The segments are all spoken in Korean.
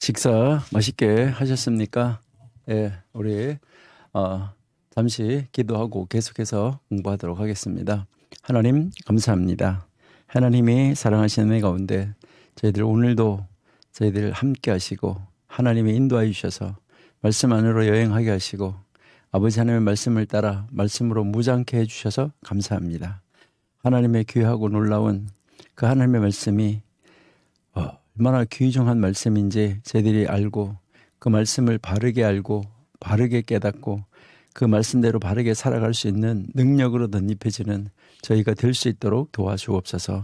식사 맛있게 하셨습니까? 예, 우리 잠시 기도하고 계속해서 공부하도록 하겠습니다. 하나님 감사합니다. 하나님이 사랑하시는 애 가운데 저희들 오늘도 저희들 함께 하시고 하나님이 인도하여 주셔서 말씀 안으로 여행하게 하시고 아버지 하나님의 말씀을 따라 말씀으로 무장케 해주셔서 감사합니다. 하나님의 귀하고 놀라운 그 하나님의 말씀이 얼마나 귀중한 말씀인지 저희들이 알고 그 말씀을 바르게 알고 바르게 깨닫고 그 말씀대로 바르게 살아갈 수 있는 능력으로 덧입혀지는 저희가 될 수 있도록 도와주옵소서.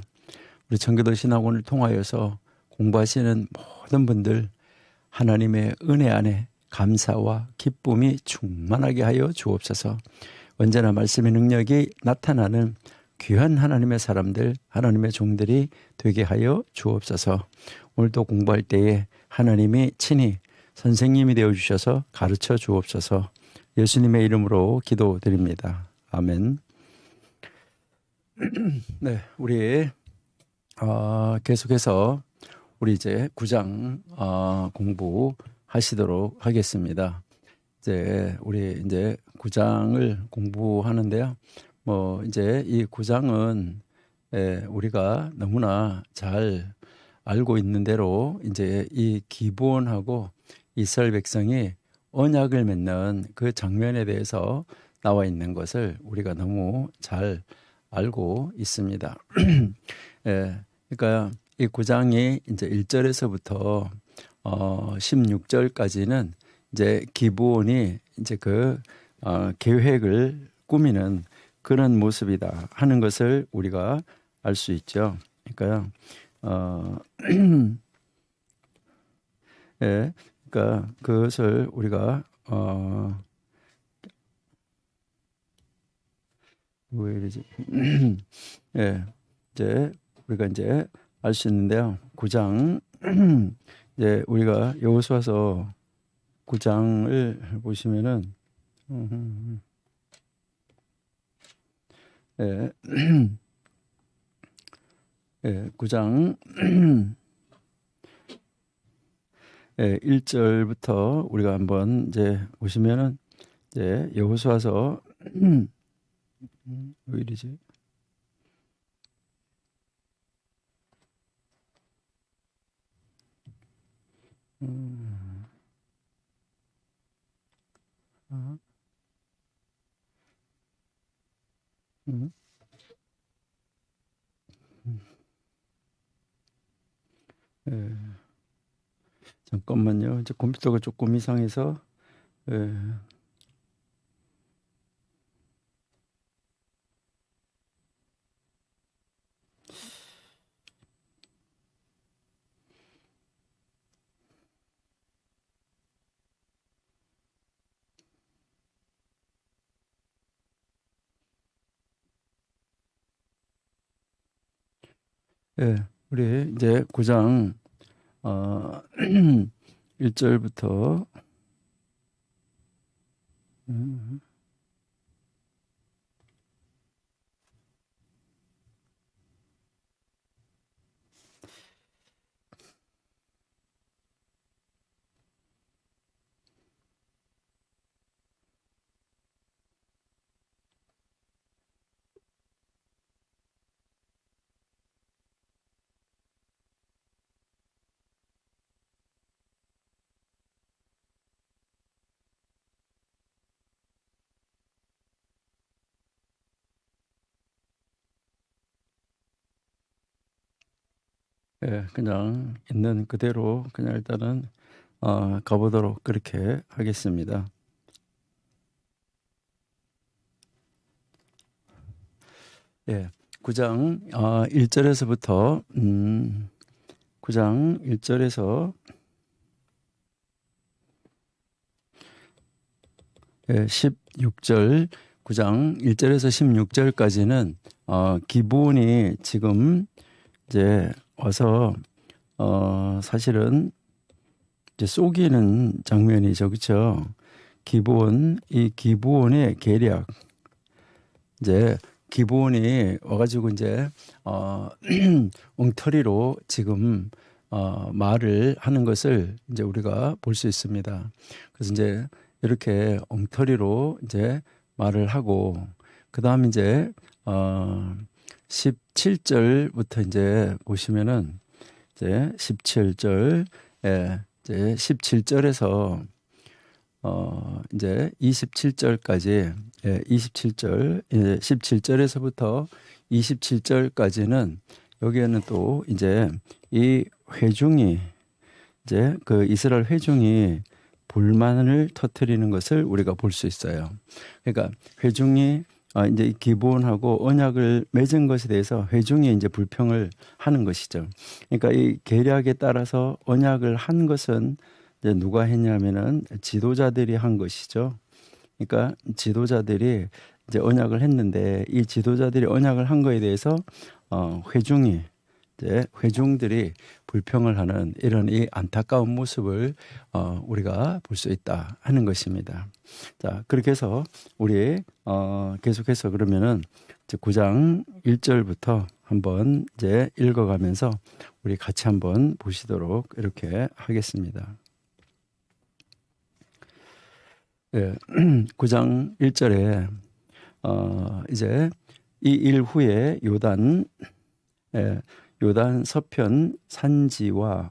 우리 청교도 신학원을 통하여서 공부하시는 모든 분들 하나님의 은혜 안에 감사와 기쁨이 충만하게 하여 주옵소서. 언제나 말씀의 능력이 나타나는 귀한 하나님의 사람들, 하나님의 종들이 되게 하여 주옵소서. 오늘도 공부할 때에 하나님이 친히 선생님이 되어주셔서 가르쳐 주옵소서. 예수님의 이름으로 기도드립니다. 아멘. 네, 우리 계속해서 우리 이제 9장 공부하시도록 하겠습니다. 우리 이제 9장을 공부하는데요. 이제 이 9장은 우리가 너무나 잘 알고 있는 대로 이제 이 기브온하고 이스라엘 백성이 언약을 맺는 그 장면에 대해서 나와 있는 것을 우리가 너무 잘 알고 있습니다. 그러니까 이 9장이 이제 1절에서부터 16절까지는 이제 기브온이 이제 그 계획을 꾸미는 그런 모습이다 하는 것을 우리가 알 수 있죠. 그러니까 그러니까 그것을 우리가 왜 이러지? 이제 우리가 이제 알 수 있는데요. 9장 이제 우리가 여호수아서 9장을 보시면은 9장 1절부터 우리가 한번 이제 보시면은 이제 여호수아서 왜 이러지? 잠깐만요. 이제 컴퓨터가 조금 이상해서 우리 이제 9장 1절부터 그냥 있는 그대로 그냥 일단은 가보도록 그렇게 하겠습니다. 9장 1절에서부터 9장 1절에서 16절 9장 1절에서 16절까지는 기브온이 지금 이제 와서 사실은 이제 속이는 장면이죠, 그렇죠? 이 기브온의 계략, 이제 기브온이 와가지고 이제 엉터리로 지금 말을 하는 것을 이제 우리가 볼 수 있습니다. 그래서 이제 이렇게 엉터리로 이제 말을 하고 그다음 이제 17절부터 이제 보시면은 이제 17절 이제 17절에서 이제 27절까지 27절 17절에서부터 27절까지는 여기에는 또 이제 이 회중이 이제 그 이스라엘 회중이 불만을 터뜨리는 것을 우리가 볼 수 있어요. 그러니까 회중이 이제 기본하고 언약을 맺은 것에 대해서 회중이 이제 불평을 하는 것이죠. 그러니까 이 계략에 따라서 언약을 한 것은 이제 누가 했냐면은 지도자들이 한 것이죠. 그러니까 지도자들이 이제 언약을 했는데 이 지도자들이 언약을 한 거에 대해서 회중이 이제 회중들이 불평을 하는 이런 이 안타까운 모습을 우리가 볼 수 있다 하는 것입니다. 자, 그렇게 해서 우리 계속해서 그러면은 이제 9장 1절부터 한번 이제 읽어가면서 우리 같이 한번 보시도록 이렇게 하겠습니다. 예, 9장 1절에 이제 이 일 후에 요단 서편 산지와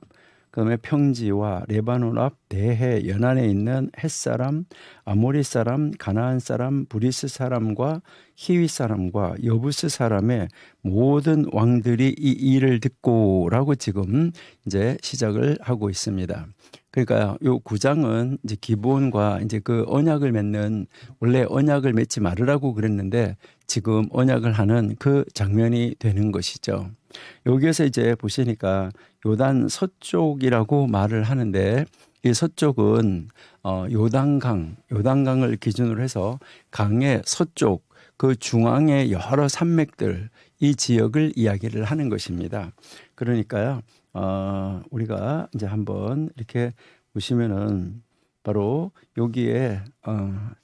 그다음에 평지와 레바논 앞 대해 연안에 있는 헷사람, 아모리 사람, 가나안 사람, 브리스 사람과 히위 사람과 여부스 사람의 모든 왕들이 이 일을 듣고라고 지금 이제 시작을 하고 있습니다. 그러니까 요 9장은 이제 기본과 이제 그 언약을 맺는 원래 언약을 맺지 말으라고 그랬는데 지금 언약을 하는 그 장면이 되는 것이죠. 여기에서 이제 보시니까 요단 서쪽이라고 말을 하는데 이 서쪽은 요단강을 기준으로 해서 강의 서쪽 그 중앙의 여러 산맥들 이 지역을 이야기를 하는 것입니다. 그러니까요. 우리가 이제 한번 이렇게 보시면은 바로 여기에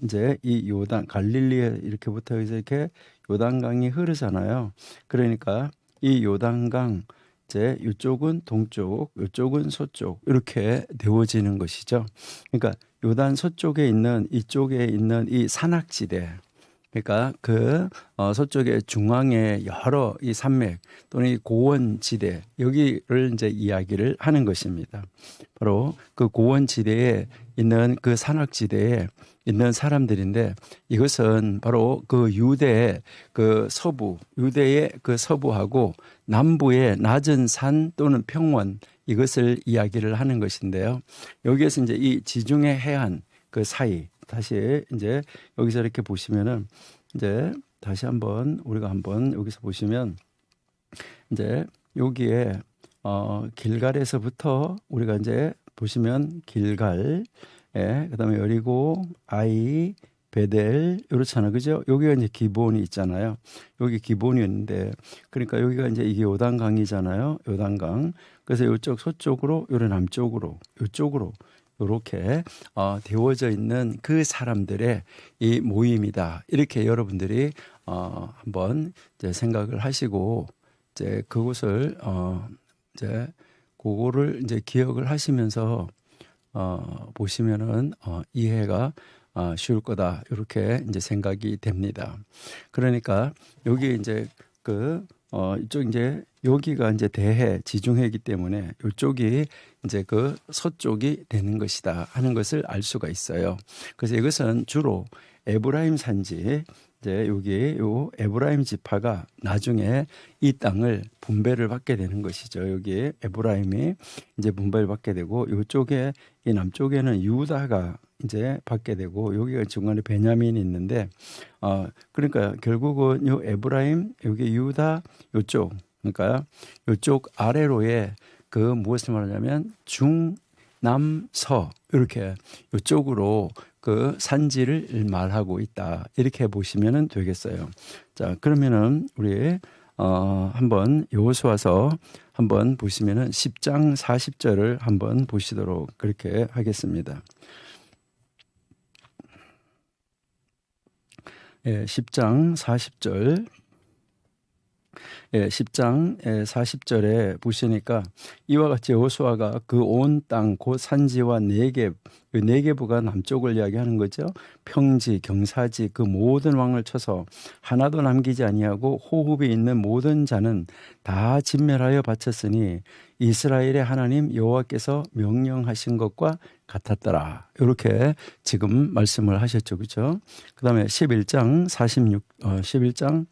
이제 이 요단 갈릴리에 이렇게부터 해서 이렇게 요단강이 흐르잖아요. 그러니까 이 요단강 이제 이쪽은 동쪽, 이쪽은 서쪽 이렇게 되어지는 것이죠. 그러니까 요단 서쪽에 있는 이쪽에 있는 이 산악지대 그러니까 그 서쪽의 중앙의 여러 이 산맥 또는 이 고원지대 여기를 이제 이야기를 하는 것입니다. 바로 그 고원지대에 있는 그 산악지대에 있는 사람들인데 이것은 바로 그 유대의 그 서부, 유대의 그 서부하고 남부의 낮은 산 또는 평원 이것을 이야기를 하는 것인데요. 여기에서 이제 이 지중해 해안 그 사이 다시 이제 여기서 이렇게 보시면은 이제 다시 한번 우리가 한번 여기서 보시면 이제 여기에 길갈에서부터 우리가 이제 보시면 길갈 그다음에 여리고 아이 베델 이렇잖아요. 그죠? 여기가 이제 기본이 있잖아요. 여기 기본이었는데 그러니까 여기가 이제 이게 요단강이잖아요. 요단강. 그래서 이쪽 서쪽으로 요래 남쪽으로 이쪽으로 이렇게 되어져 있는 그 사람들의 이 모임이다. 이렇게 여러분들이 한번 이제 생각을 하시고 이제 그곳을 이제 그거를 이제 기억을 하시면서 보시면은 이해가 쉬울 거다. 이렇게 이제 생각이 됩니다. 그러니까 여기 이제 이쪽 이제 여기가 이제 대해 지중해이기 때문에 이쪽이 이제 그 서쪽이 되는 것이다 하는 것을 알 수가 있어요. 그래서 이것은 주로 에브라임 산지 이제 여기 요 에브라임 지파가 나중에 이 땅을 분배를 받게 되는 것이죠. 여기 에브라임이 이제 분배를 받게 되고 이쪽에 이 남쪽에는 유다가 이제 받게 되고 여기가 중간에 베냐민이 있는데 그러니까 결국은 요 에브라임 여기 유다 요쪽 그러니까 요쪽 아래로의 그 무엇을 말하냐면 중남서 이렇게 요쪽으로 그 산지를 말하고 있다 이렇게 보시면 되겠어요. 자 그러면은 우리 한번 여호수아서 한번 보시면은 10장 40절을 한번 보시도록 그렇게 하겠습니다. 예, 10장 40절 10장 40절에 보시니까 이와 같이 여호수아가 그 온 땅 곧 산지와 네겝, 그 네겝가 남쪽을 이야기하는 거죠. 평지, 경사지 그 모든 왕을 쳐서 하나도 남기지 아니하고 호흡이 있는 모든 자는 다 진멸하여 바쳤으니 이스라엘의 하나님 여호와께서 명령하신 것과 같았더라. 이렇게 지금 말씀을 하셨죠. 그렇죠? 그다음에 11장 11장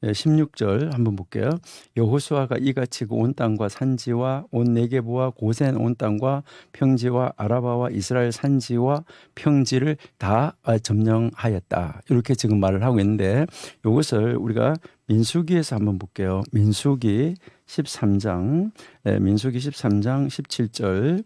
16절 한번 볼게요. 여호수아가 이같이 그 온 땅과 산지와 온 네게부와 고센 온 땅과 평지와 아라바와 이스라엘 산지와 평지를 다 점령하였다. 이렇게 지금 말을 하고 있는데 이것을 우리가 민수기에서 한번 볼게요. 민수기 13장, 민수기 13장 17절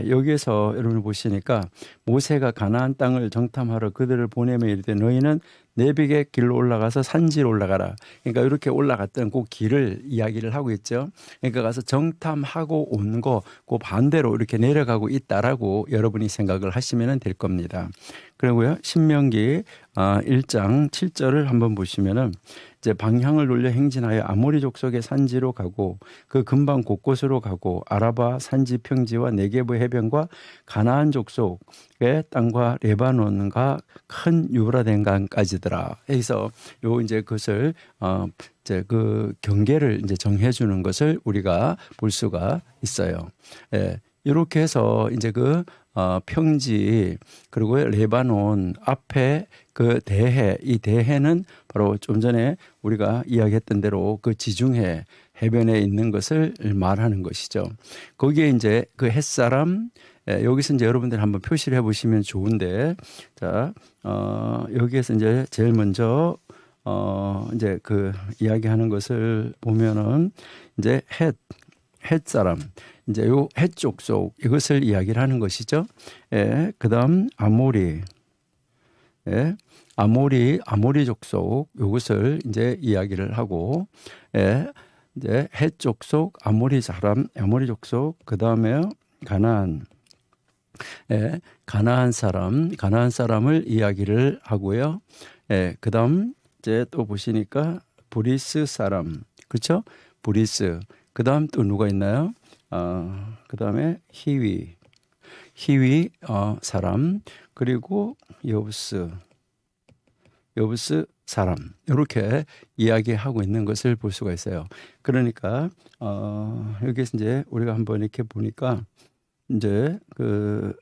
여기에서 여러분 보시니까 모세가 가나안 땅을 정탐하러 그들을 보내며 이르되 너희는 네벡의 길로 올라가서 산지로 올라가라. 그러니까 이렇게 올라갔던 그 길을 이야기를 하고 있죠. 그러니까 가서 정탐하고 온 거 그 반대로 이렇게 내려가고 있다라고 여러분이 생각을 하시면 될 겁니다. 그리고요 신명기 1장 7절을 한번 보시면은 이제 방향을 돌려 행진하여 아모리 족속의 산지로 가고 그 근방 곳곳으로 가고 아라바 산지 평지와 네게부 해변과 가나안 족속의 땅과 레바논과 큰 유브라데 강까지더라. 해서 요 이제 그것을 이제 그 경계를 이제 정해 주는 것을 우리가 볼 수가 있어요. 예. 이렇게 해서 이제 그 평지 그리고 레바논 앞에 그 대해, 이 대해는 바로 좀 전에 우리가 이야기했던 대로 그 지중해 해변에 있는 것을 말하는 것이죠. 거기에 이제 그 햇사람, 여기서 이제 여러분들 한번 표시를 해보시면 좋은데, 자, 여기에서 이제 제일 먼저 이제 그 이야기하는 것을 보면은 이제 햇사람. 이제 요 해쪽 속 이것을 이야기를 하는 것이죠. 그다음 아모리, 아모리 족속 이것을 이제 이야기를 하고, 이제 해쪽 속 아모리 사람, 아모리 족속 그다음에 가나안, 가나안 사람을 이야기를 하고요. 그다음 이제 또 보시니까 브리스 사람, 그렇죠? 브리스. 그다음 또 누가 있나요? 그다음에 히위 사람 그리고 여부스 사람 이렇게 이야기하고 있는 것을 볼 수가 있어요. 그러니까 여기서 이제 우리가 한번 이렇게 보니까 이제 그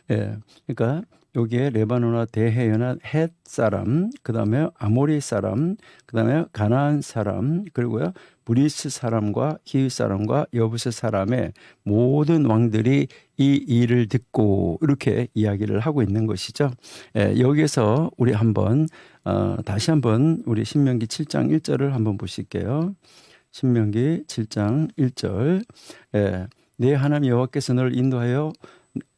그러니까 여기에 레바논과 대해연한 헷 사람, 그 다음에 아모리 사람, 그 다음에 가나안 사람, 그리고요 브리스 사람과 히위 사람과 여부스 사람의 모든 왕들이 이 일을 듣고 이렇게 이야기를 하고 있는 것이죠. 여기에서 우리 한번 다시 한번 우리 신명기 7장 1절을 한번 보실게요. 신명기 7장 1절. 내 하나님 여호와께서 너를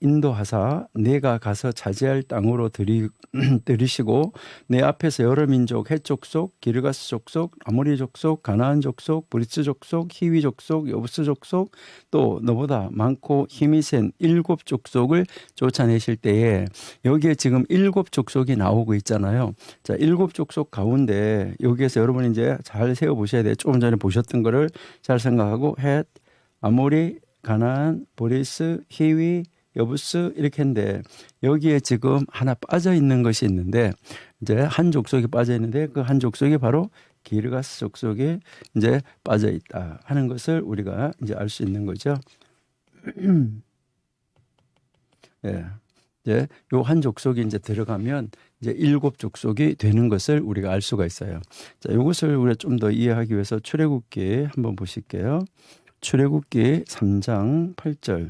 인도하사 내가 가서 차지할 땅으로 들이시고 내 앞에서 여러 민족 헷 족속, 기르가스 족속, 아모리 족속, 가나안 족속, 브리스 족속, 히위 족속, 여부스 족속 또 너보다 많고 힘이 센 7 족속을 쫓아내실 때에 여기에 지금 7 족속이 나오고 있잖아요. 자, 7 족속 가운데 여기에서 여러분이 이제 잘 세워 보셔야 돼요. 조금 전에 보셨던 거를 잘 생각하고 헷, 아모리, 가나안, 브리스, 히위, 여부스 이렇게 했는데 여기에 지금 하나 빠져 있는 것이 있는데 이제 한 족속이 빠져 있는데 그 한 족속이 바로 기르가스 족속에 이제 빠져 있다 하는 것을 우리가 이제 알 수 있는 거죠. 이제 요 한 족속이 이제 들어가면 이제 7 족속이 되는 것을 우리가 알 수가 있어요. 자, 이것을 우리가 좀 더 이해하기 위해서 출애굽기 한번 보실게요. 출애굽기 3장 8절.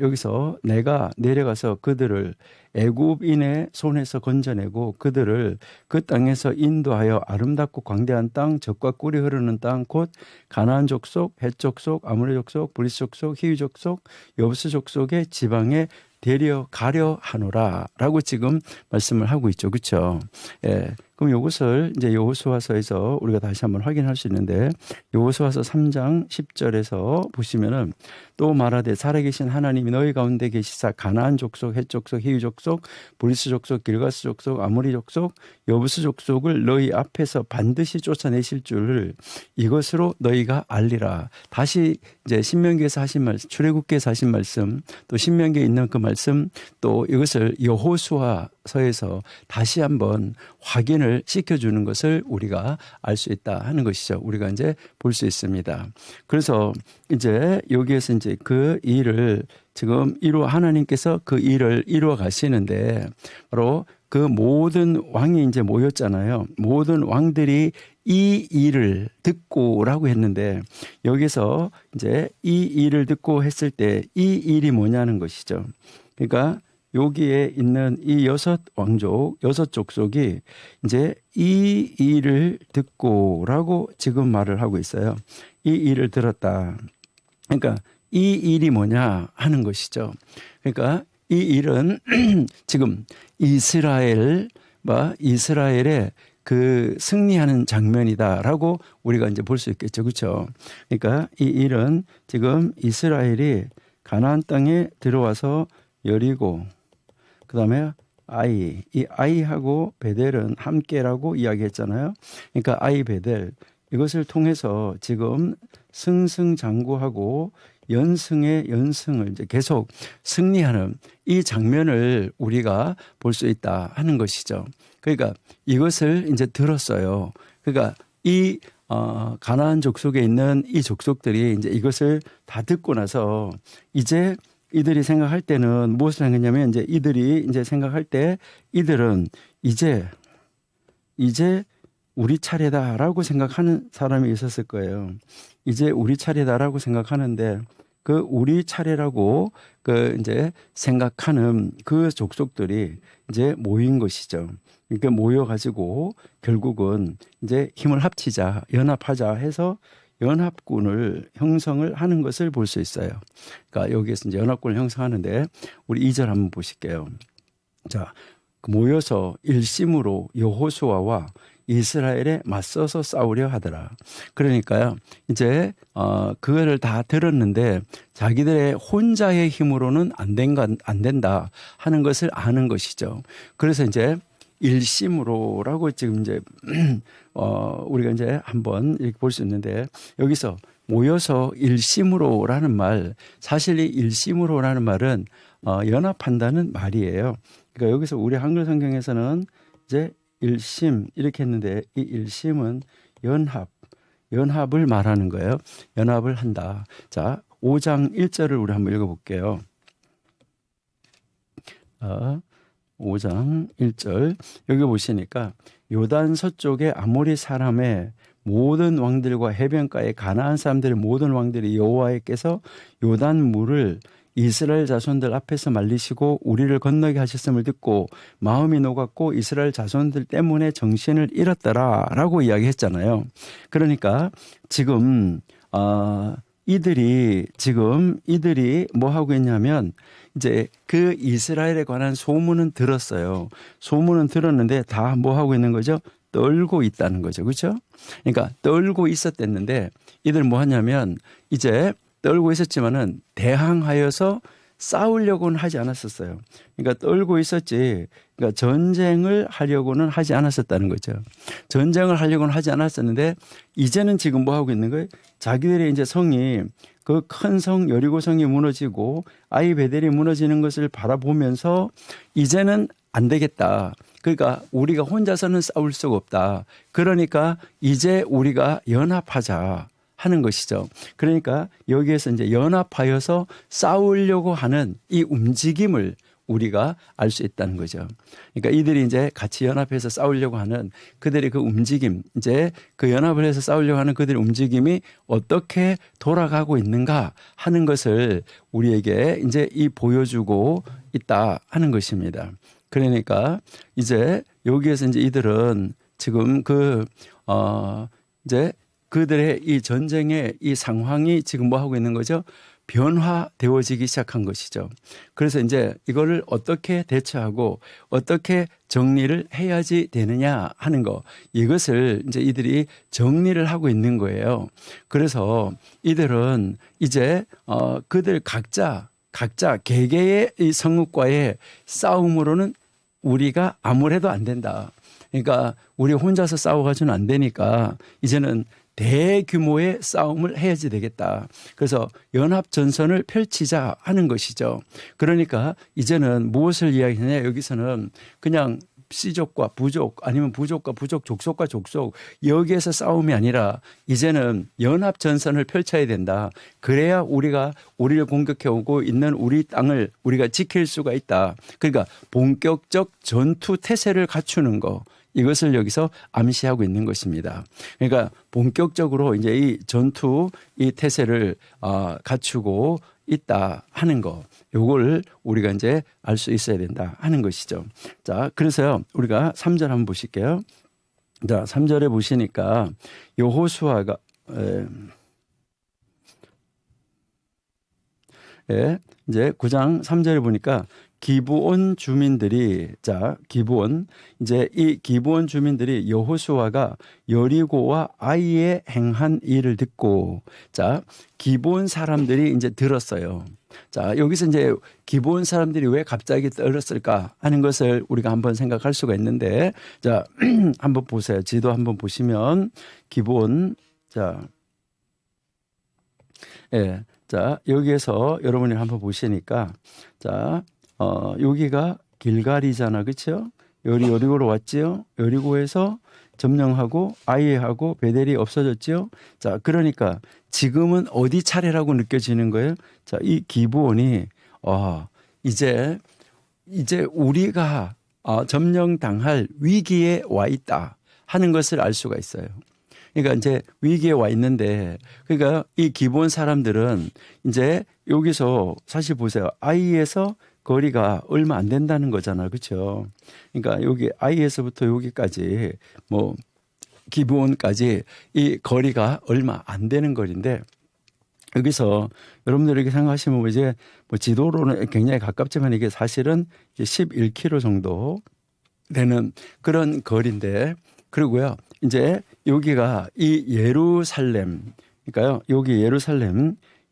여기서 내가 내려가서 그들을 애굽인의 손에서 건져내고 그들을 그 땅에서 인도하여 아름답고 광대한 땅, 젖과 꿀이 흐르는 땅, 곧 가나안 족속, 헷 족속, 아모리 족속, 브리스 족속, 히위 족속, 여부스 족속의 지방에 데려가려 하노라 라고 지금 말씀을 하고 있죠. 그렇죠? 그럼 이것을 이제 여호수아서에서 우리가 다시 한번 확인할 수 있는데 여호수아서 3장 10절에서 보시면은 또 말하되 살아계신 하나님이 너희 가운데 계시사 가나안 족속, 헷 족속, 히위 족속, 브리스 족속, 길가스 족속, 아모리 족속, 여부스 족속을 너희 앞에서 반드시 쫓아내실 줄을 이것으로 너희가 알리라. 다시 이제 신명기에서 하신 말씀, 출애굽기에서 하신 말씀, 또 신명기에 있는 그 말씀, 또 이것을 여호수아서에서 다시 한번 확인을 시켜주는 것을 우리가 알 수 있다 하는 것이죠. 우리가 이제 볼 수 있습니다. 그래서 이제 여기에서 이제 그 일을 지금 하나님께서 그 일을 이루어 가시는데 바로 그 모든 왕이 이제 모였잖아요. 모든 왕들이 이 일을 듣고라고 했는데 여기서 이제 이 일을 듣고 했을 때 이 일이 뭐냐는 것이죠. 그러니까 여기에 있는 이 6왕족, 6족속이 이제 이 일을 듣고라고 지금 말을 하고 있어요. 이 일을 들었다. 그러니까 이 일이 뭐냐 하는 것이죠. 그러니까 이 일은 지금 이스라엘의 그 승리하는 장면이다라고 우리가 이제 볼 수 있겠죠. 그렇죠? 그러니까 이 일은 지금 이스라엘이 가나안 땅에 들어와서 여리고 그다음에 이 아이하고 베델은 함께라고 이야기했잖아요. 그러니까 아이 베델 이것을 통해서 지금 승승장구하고 연승의 연승을 이제 계속 승리하는 이 장면을 우리가 볼 수 있다 하는 것이죠. 그러니까 이것을 이제 들었어요. 그러니까 이 가나안 족속에 있는 이 족속들이 이제 이것을 다 듣고 나서 이제 이들이 생각할 때는 무엇을 생각했냐면 이제 이들이 이제 생각할 때 이들은 이제 우리 차례다라고 생각하는 사람이 있었을 거예요. 이제 우리 차례다라고 생각하는데 그 우리 차례라고 그 이제 생각하는 그 족속들이 이제 모인 것이죠. 그러니까 모여가지고 결국은 이제 힘을 합치자, 연합하자 해서 연합군을 형성을 하는 것을 볼 수 있어요. 그러니까 여기에서 이제 연합군을 형성하는데 우리 2절 한번 보실게요. 자, 모여서 일심으로 여호수아와 이스라엘에 맞서서 싸우려 하더라. 그러니까요, 이제 그거를 다 들었는데 자기들의 혼자의 힘으로는 안 된다 하는 것을 아는 것이죠. 그래서 이제 일심으로라고 지금 이제 우리가 이제 한번 이렇게 볼 수 있는데 여기서 모여서 일심으로라는 말, 사실 이 일심으로라는 말은 연합한다는 말이에요. 그러니까 여기서 우리 한글 성경에서는 이제 일심 이렇게 했는데 이 일심은 연합을 말하는 거예요. 연합을 한다. 자, 5장 1절을 우리 한번 읽어볼게요. 5장 1절 여기 보시니까 요단 서쪽의 아모리 사람의 모든 왕들과 해변가의 가나안 사람들의 모든 왕들이 여호와께서 요단 물을 이스라엘 자손들 앞에서 말리시고 우리를 건너게 하셨음을 듣고 마음이 녹았고 이스라엘 자손들 때문에 정신을 잃었더라라고 이야기했잖아요. 그러니까 지금 이들이 뭐 하고 있냐면 이제 그 이스라엘에 관한 소문은 들었어요. 소문은 들었는데 다 뭐 하고 있는 거죠? 떨고 있다는 거죠. 그렇죠? 그러니까 떨고 있었댔는데 이들 뭐 하냐면 이제 떨고 있었지만은 대항하여서 싸우려고는 하지 않았었어요. 그러니까 떨고 있었지. 그러니까 전쟁을 하려고는 하지 않았었다는 거죠. 전쟁을 하려고는 하지 않았었는데 이제는 지금 뭐 하고 있는 거예요? 자기들의 이제 성이 그 큰 성 여리고 성이 무너지고 아이 베델이 무너지는 것을 바라보면서 이제는 안 되겠다. 그러니까 우리가 혼자서는 싸울 수가 없다. 그러니까 이제 우리가 연합하자 하는 것이죠. 그러니까 여기에서 이제 연합하여서 싸우려고 하는 이 움직임을 우리가 알 수 있다는 거죠. 그러니까 이들이 이제 같이 연합해서 싸우려고 하는 그들의 그 움직임, 이제 그 연합을 해서 싸우려고 하는 그들의 움직임이 어떻게 돌아가고 있는가 하는 것을 우리에게 이제 보여주고 있다 하는 것입니다. 그러니까 이제 여기에서 이제 이들은 지금 이제 그들의 이 전쟁의 이 상황이 지금 뭐 하고 있는 거죠? 변화되어지기 시작한 것이죠. 그래서 이제 이거를 어떻게 대처하고 어떻게 정리를 해야지 되느냐 하는 거, 이것을 이제 이들이 정리를 하고 있는 거예요. 그래서 이들은 이제 그들 각자 개개의 이 성읍과의 싸움으로는 우리가 아무래도 안 된다. 그러니까 우리 혼자서 싸워가지고는 안 되니까 이제는 대규모의 싸움을 해야지 되겠다. 그래서 연합전선을 펼치자 하는 것이죠. 그러니까 이제는 무엇을 이야기하냐, 여기서는 그냥 씨족과 부족, 아니면 부족과 부족, 족속과 족속, 여기에서 싸움이 아니라 이제는 연합전선을 펼쳐야 된다. 그래야 우리를 공격해 오고 있는 우리 땅을 우리가 지킬 수가 있다. 그러니까 본격적 전투 태세를 갖추는 거, 이것을 여기서 암시하고 있는 것입니다. 그러니까 본격적으로 이제 이 전투 이 태세를 갖추고 있다 하는 거, 요걸 우리가 이제 알 수 있어야 된다 하는 것이죠. 자, 그래서요, 우리가 3절 한번 보실게요. 자, 3절에 보시니까 여호수아가 이제 9장 3절에 보니까 기브온 주민들이, 자, 기브온, 이제 이 기브온 주민들이 여호수아가 여리고와 아이에 행한 일을 듣고, 자, 기브온 사람들이 이제 들었어요. 자, 여기서 이제 기브온 사람들이 왜 갑자기 들었을까 하는 것을 우리가 한번 생각할 수가 있는데, 자, 한번 보세요. 지도 한번 보시면 기브온, 자, 예. 자, 여기에서 여러분이 한번 보시니까, 자, 여기가 길갈이잖아. 그렇죠? 여리고로 왔지요. 여리고에서 점령하고 아이하고 베델이 없어졌지요. 자, 그러니까 지금은 어디 차례라고 느껴지는 거예요? 자, 이 기브온이 이제 우리가 점령당할 위기에 와 있다 하는 것을 알 수가 있어요. 그러니까 이제 위기에 와 있는데, 그러니까 이 기브온 사람들은 이제 여기서 사실 보세요. 아이에서 거리가 얼마 안 된다는 거잖아요. 그렇죠? 그러니까 여기 아이에서부터 여기까지 뭐 기브온까지 이 거리가 얼마 안 되는 거리인데, 여기서 여러분들에게 생각하시면 이제 뭐 지도로는 굉장히 가깝지만 이게 사실은 11km 정도 되는 그런 거리인데, 그리고요, 이제 여기가 이 예루살렘, 그러니까요, 여기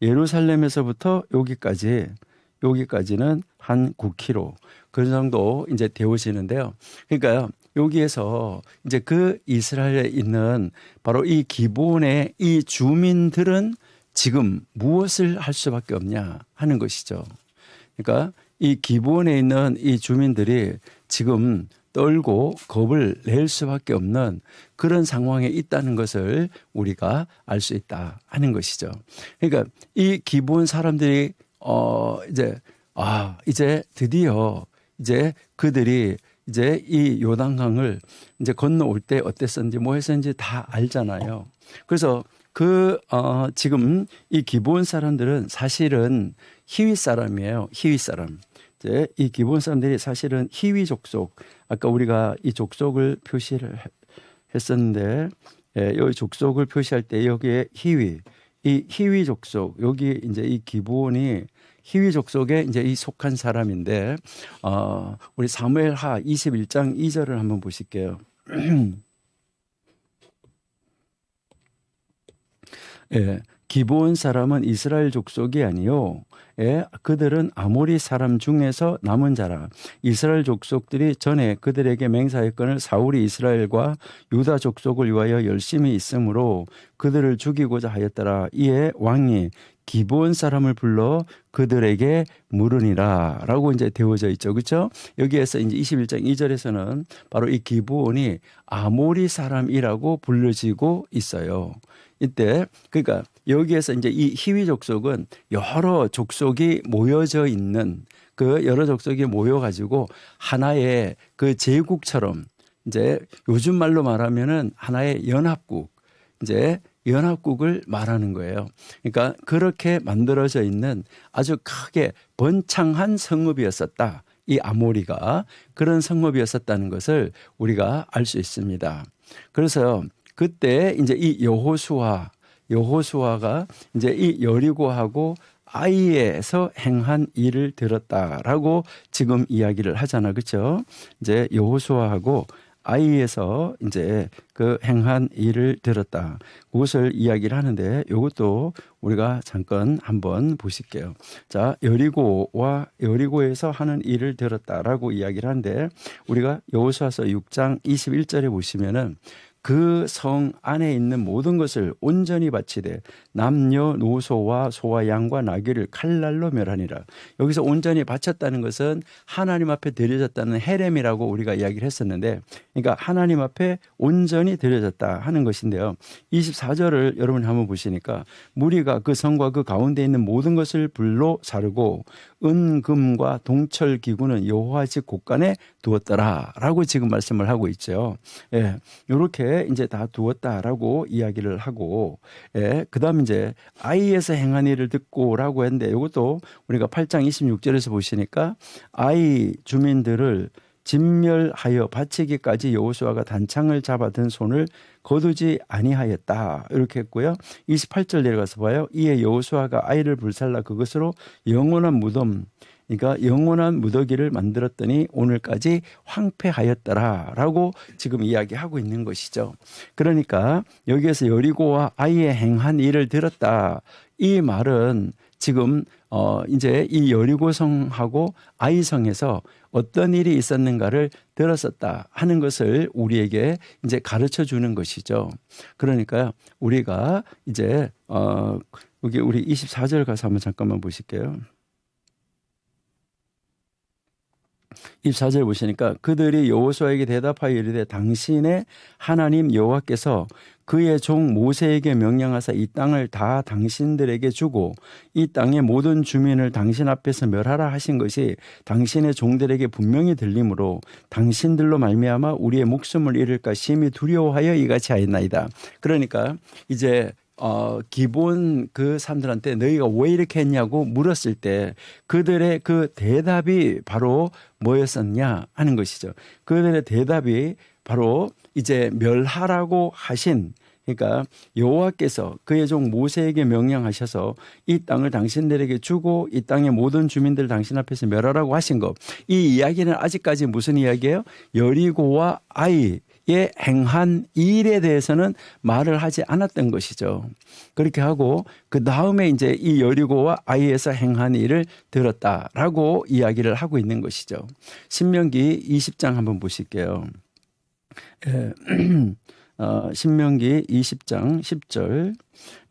예루살렘에서부터 여기까지는 한 9km 그 정도 이제 되어지는데요. 그러니까요, 여기에서 이제 그 이스라엘에 있는 바로 이 기브온의 이 주민들은 지금 무엇을 할 수밖에 없냐 하는 것이죠. 그러니까 이 기브온에 있는 이 주민들이 지금 떨고 겁을 낼 수밖에 없는 그런 상황에 있다는 것을 우리가 알 수 있다 하는 것이죠. 그러니까 이 기브온 사람들이 이제 드디어 이제 그들이 이제 이 요단강을 이제 건너올 때 어땠었는지 뭐 했었는지 다 알잖아요. 그래서 지금 이 기브온 사람들은 사실은 히위 사람이에요. 히위 사람. 이제 이 기브온 사람들이 사실은 히위 족속, 아까 우리가 이 족속을 표시를 했었는데, 여기 족속을 표시할 때 여기에 이 히위 족속, 여기 이제 이 기브온이 히위 족속에 이제 이 속한 사람인데, 우리 사무엘하 21장 2절을 한번 보실게요. 예, 기브온 사람은 이스라엘 족속이 아니요, 그들은 아모리 사람 중에서 남은 자라. 이스라엘 족속들이 전에 그들에게 맹세하였거늘 사울이 이스라엘과 유다 족속을 위하여 열심히 있으므로 그들을 죽이고자 하였더라. 이에 왕이 기브온 사람을 불러 그들에게 물으니라 라고 이제 되어져 있죠. 그렇죠? 여기에서 이제 21장 2절에서는 바로 이 기브온이 아모리 사람이라고 불려지고 있어요. 이때 그러니까 여기에서 이제 이 히위 족속은 여러 족속이 모여져 있는, 그 여러 족속이 모여가지고 하나의 그 제국처럼, 이제 요즘 말로 말하면은 하나의 연합국, 이제 연합국을 말하는 거예요. 그러니까 그렇게 만들어져 있는 아주 크게 번창한 성읍이었었다. 이 아모리가 그런 성읍이었었다는 것을 우리가 알 수 있습니다. 그래서 그때 이제 이 여호수아가 이제 이 여리고하고 아이에서 행한 일을 들었다라고 지금 이야기를 하잖아. 그렇죠? 이제 여호수아하고 아이에서 이제 그 행한 일을 들었다. 그것을 이야기를 하는데 이것도 우리가 잠깐 한번 보실게요. 자, 여리고에서 하는 일을 들었다라고 이야기를 하는데 우리가 여호수아서 6장 21절에 보시면은 그 성 안에 있는 모든 것을 온전히 바치되 남녀노소와 소와 양과 나귀를 칼날로 멸하니라. 여기서 온전히 바쳤다는 것은 하나님 앞에 드려졌다는 헤렘이라고 우리가 이야기를 했었는데, 그러니까 하나님 앞에 온전히 드려졌다 하는 것인데요. 24절을 여러분이 한번 보시니까 무리가 그 성과 그 가운데 있는 모든 것을 불로 사르고 은금과 동철 기구는 여호와 집 곳간에 두었더라라고 지금 말씀을 하고 있죠. 예, 이렇게 이제 다 두었다라고 이야기를 하고, 예, 그다음 이제 아이에서 행한 일을 듣고라고 했는데 이것도 우리가 8장 26절에서 보시니까 아이 주민들을 진멸하여 바치기까지 여호수아가 단창을 잡아든 손을 거두지 아니하였다 이렇게 했고요. 28절 내려가서 봐요. 이에 여호수아가 아이를 불살라 그것으로 영원한 무덤, 그러니까 영원한 무더기를 만들었더니 오늘까지 황폐하였더라라고 지금 이야기하고 있는 것이죠. 그러니까 여기에서 여리고와 아이의 행한 일을 들었다. 이 말은 지금 이제 이 여리고성하고 아이성에서 어떤 일이 있었는가를 들었었다 하는 것을 우리에게 이제 가르쳐 주는 것이죠. 그러니까 우리가 이제 여기 우리 24절 가서 한번 잠깐만 보실게요. 24절 보시니까 그들이 여호수아에게 대답하여 이르되 당신의 하나님 여호와께서 그의 종 모세에게 명령하사 이 땅을 다 당신들에게 주고 이 땅의 모든 주민을 당신 앞에서 멸하라 하신 것이 당신의 종들에게 분명히 들리므로 당신들로 말미암아 우리의 목숨을 잃을까 심히 두려워하여 이같이 하였나이다. 그러니까 이제 기본 그 사람들한테 너희가 왜 이렇게 했냐고 물었을 때 그들의 그 대답이 바로 뭐였었냐 하는 것이죠. 그들의 대답이 바로 이제 멸하라고 하신, 그러니까 여호와께서 그의 종 모세에게 명령하셔서 이 땅을 당신들에게 주고 이 땅의 모든 주민들을 당신 앞에서 멸하라고 하신 것. 이 이야기는 아직까지 무슨 이야기예요? 여리고와 아이의 행한 일에 대해서는 말을 하지 않았던 것이죠. 그렇게 하고 그 다음에 이제 이 여리고와 아이에서 행한 일을 들었다라고 이야기를 하고 있는 것이죠. 신명기 20장 한번 보실게요. 신명기 20장 10절.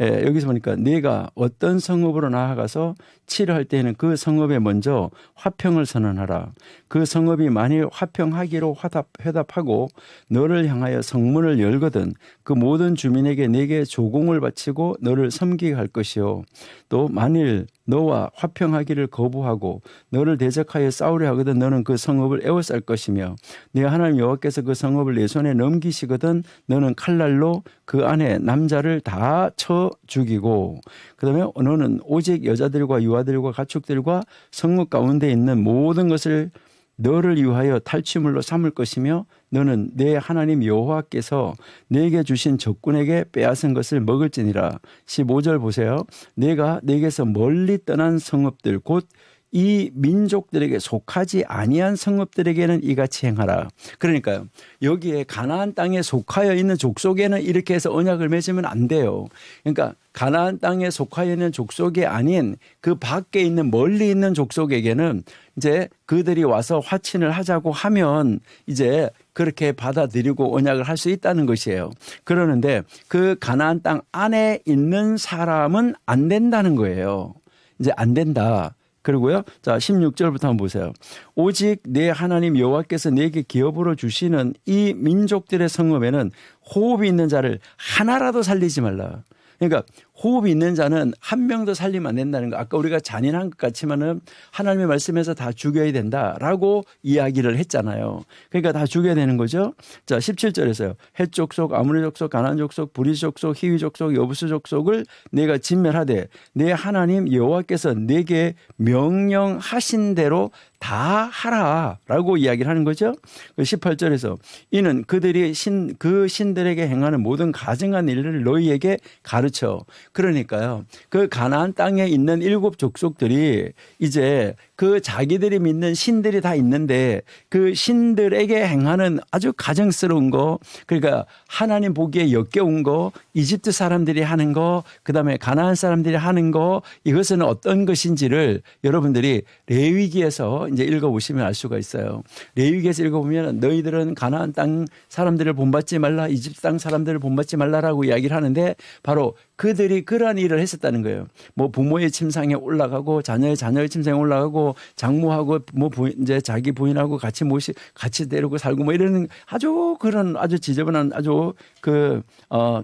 여기서 보니까 네가 어떤 성읍으로 나아가서 치료할 때에는 그 성읍에 먼저 화평을 선언하라. 그 성읍이 만일 화평하기로 회답하고 너를 향하여 성문을 열거든 그 모든 주민에게 네게 조공을 바치고 너를 섬기게 할 것이요. 또 만일 너와 화평하기를 거부하고 너를 대적하여 싸우려 하거든 너는 그 성읍을 에워쌀 것이며 네 하나님 여호와께서 그 성읍을 내 손에 넘기시거든 너는 칼날로 그 안에 남자를 다 쳐 죽이고 그다음에 너는 오직 여자들과 유아들과 가축들과 성읍 가운데 있는 모든 것을 너를 위하여 탈취물로 삼을 것이며 너는 내 하나님 여호와께서 네게 주신 적군에게 빼앗은 것을 먹을지니라. 15절 보세요. 내가 네게서 멀리 떠난 성읍들 곧 이 민족들에게 속하지 아니한 성읍들에게는 이같이 행하라. 그러니까요. 여기에 가나안 땅에 속하여 있는 족속에는 이렇게 해서 언약을 맺으면 안 돼요. 그러니까 가나안 땅에 속하여 있는 족속이 아닌 그 밖에 있는 멀리 있는 족속에게는 이제 그들이 와서 화친을 하자고 하면 이제 그렇게 받아들이고 언약을 할 수 있다는 것이에요. 그러는데 그 가나안 땅 안에 있는 사람은 안 된다는 거예요. 이제 안 된다. 그리고요. 자, 16절부터 한번 보세요. 오직 내 하나님 여호와께서 내게 기업으로 주시는 이 민족들의 성읍에는 호흡이 있는 자를 하나라도 살리지 말라. 그러니까 호흡이 있는 자는 한 명도 살리면 안 된다는 거. 아까 우리가 잔인한 것 같지만은 하나님의 말씀에서 다 죽여야 된다라고 이야기를 했잖아요. 그러니까 다 죽여야 되는 거죠. 자, 17절에서요. 헷 족속, 아모리 족속, 가나안 족속, 브리스 족속, 히위 족속, 여부스 족속을 내가 진멸하되 내 하나님 여호와께서 내게 명령하신 대로 다 하라라고 이야기를 하는 거죠. 18절에서 이는 그들이 그 신들에게 행하는 모든 가증한 일을 너희에게 가르쳐 그러니까요. 그 가나안 땅에 있는 7족속들이 이제 그 자기들이 믿는 신들이 다 있는데 그 신들에게 행하는 아주 가증스러운 거, 그러니까 하나님 보기에 역겨운 거, 이집트 사람들이 하는 거, 그다음에 가나안 사람들이 하는 거, 이것은 어떤 것인지를 여러분들이 레위기에서 이제 읽어보시면 알 수가 있어요. 레위기에서 읽어보면 너희들은 가나안 땅 사람들을 본받지 말라, 이집트 땅 사람들을 본받지 말라라고 이야기를 하는데 바로 그들이 그러한 일을 했었다는 거예요. 뭐 부모의 침상에 올라가고 자녀의 침상에 올라가고 장모하고 뭐 이제 자기 부인하고 같이 데리고 살고 뭐 이런 아주 그런 아주 지저분한 아주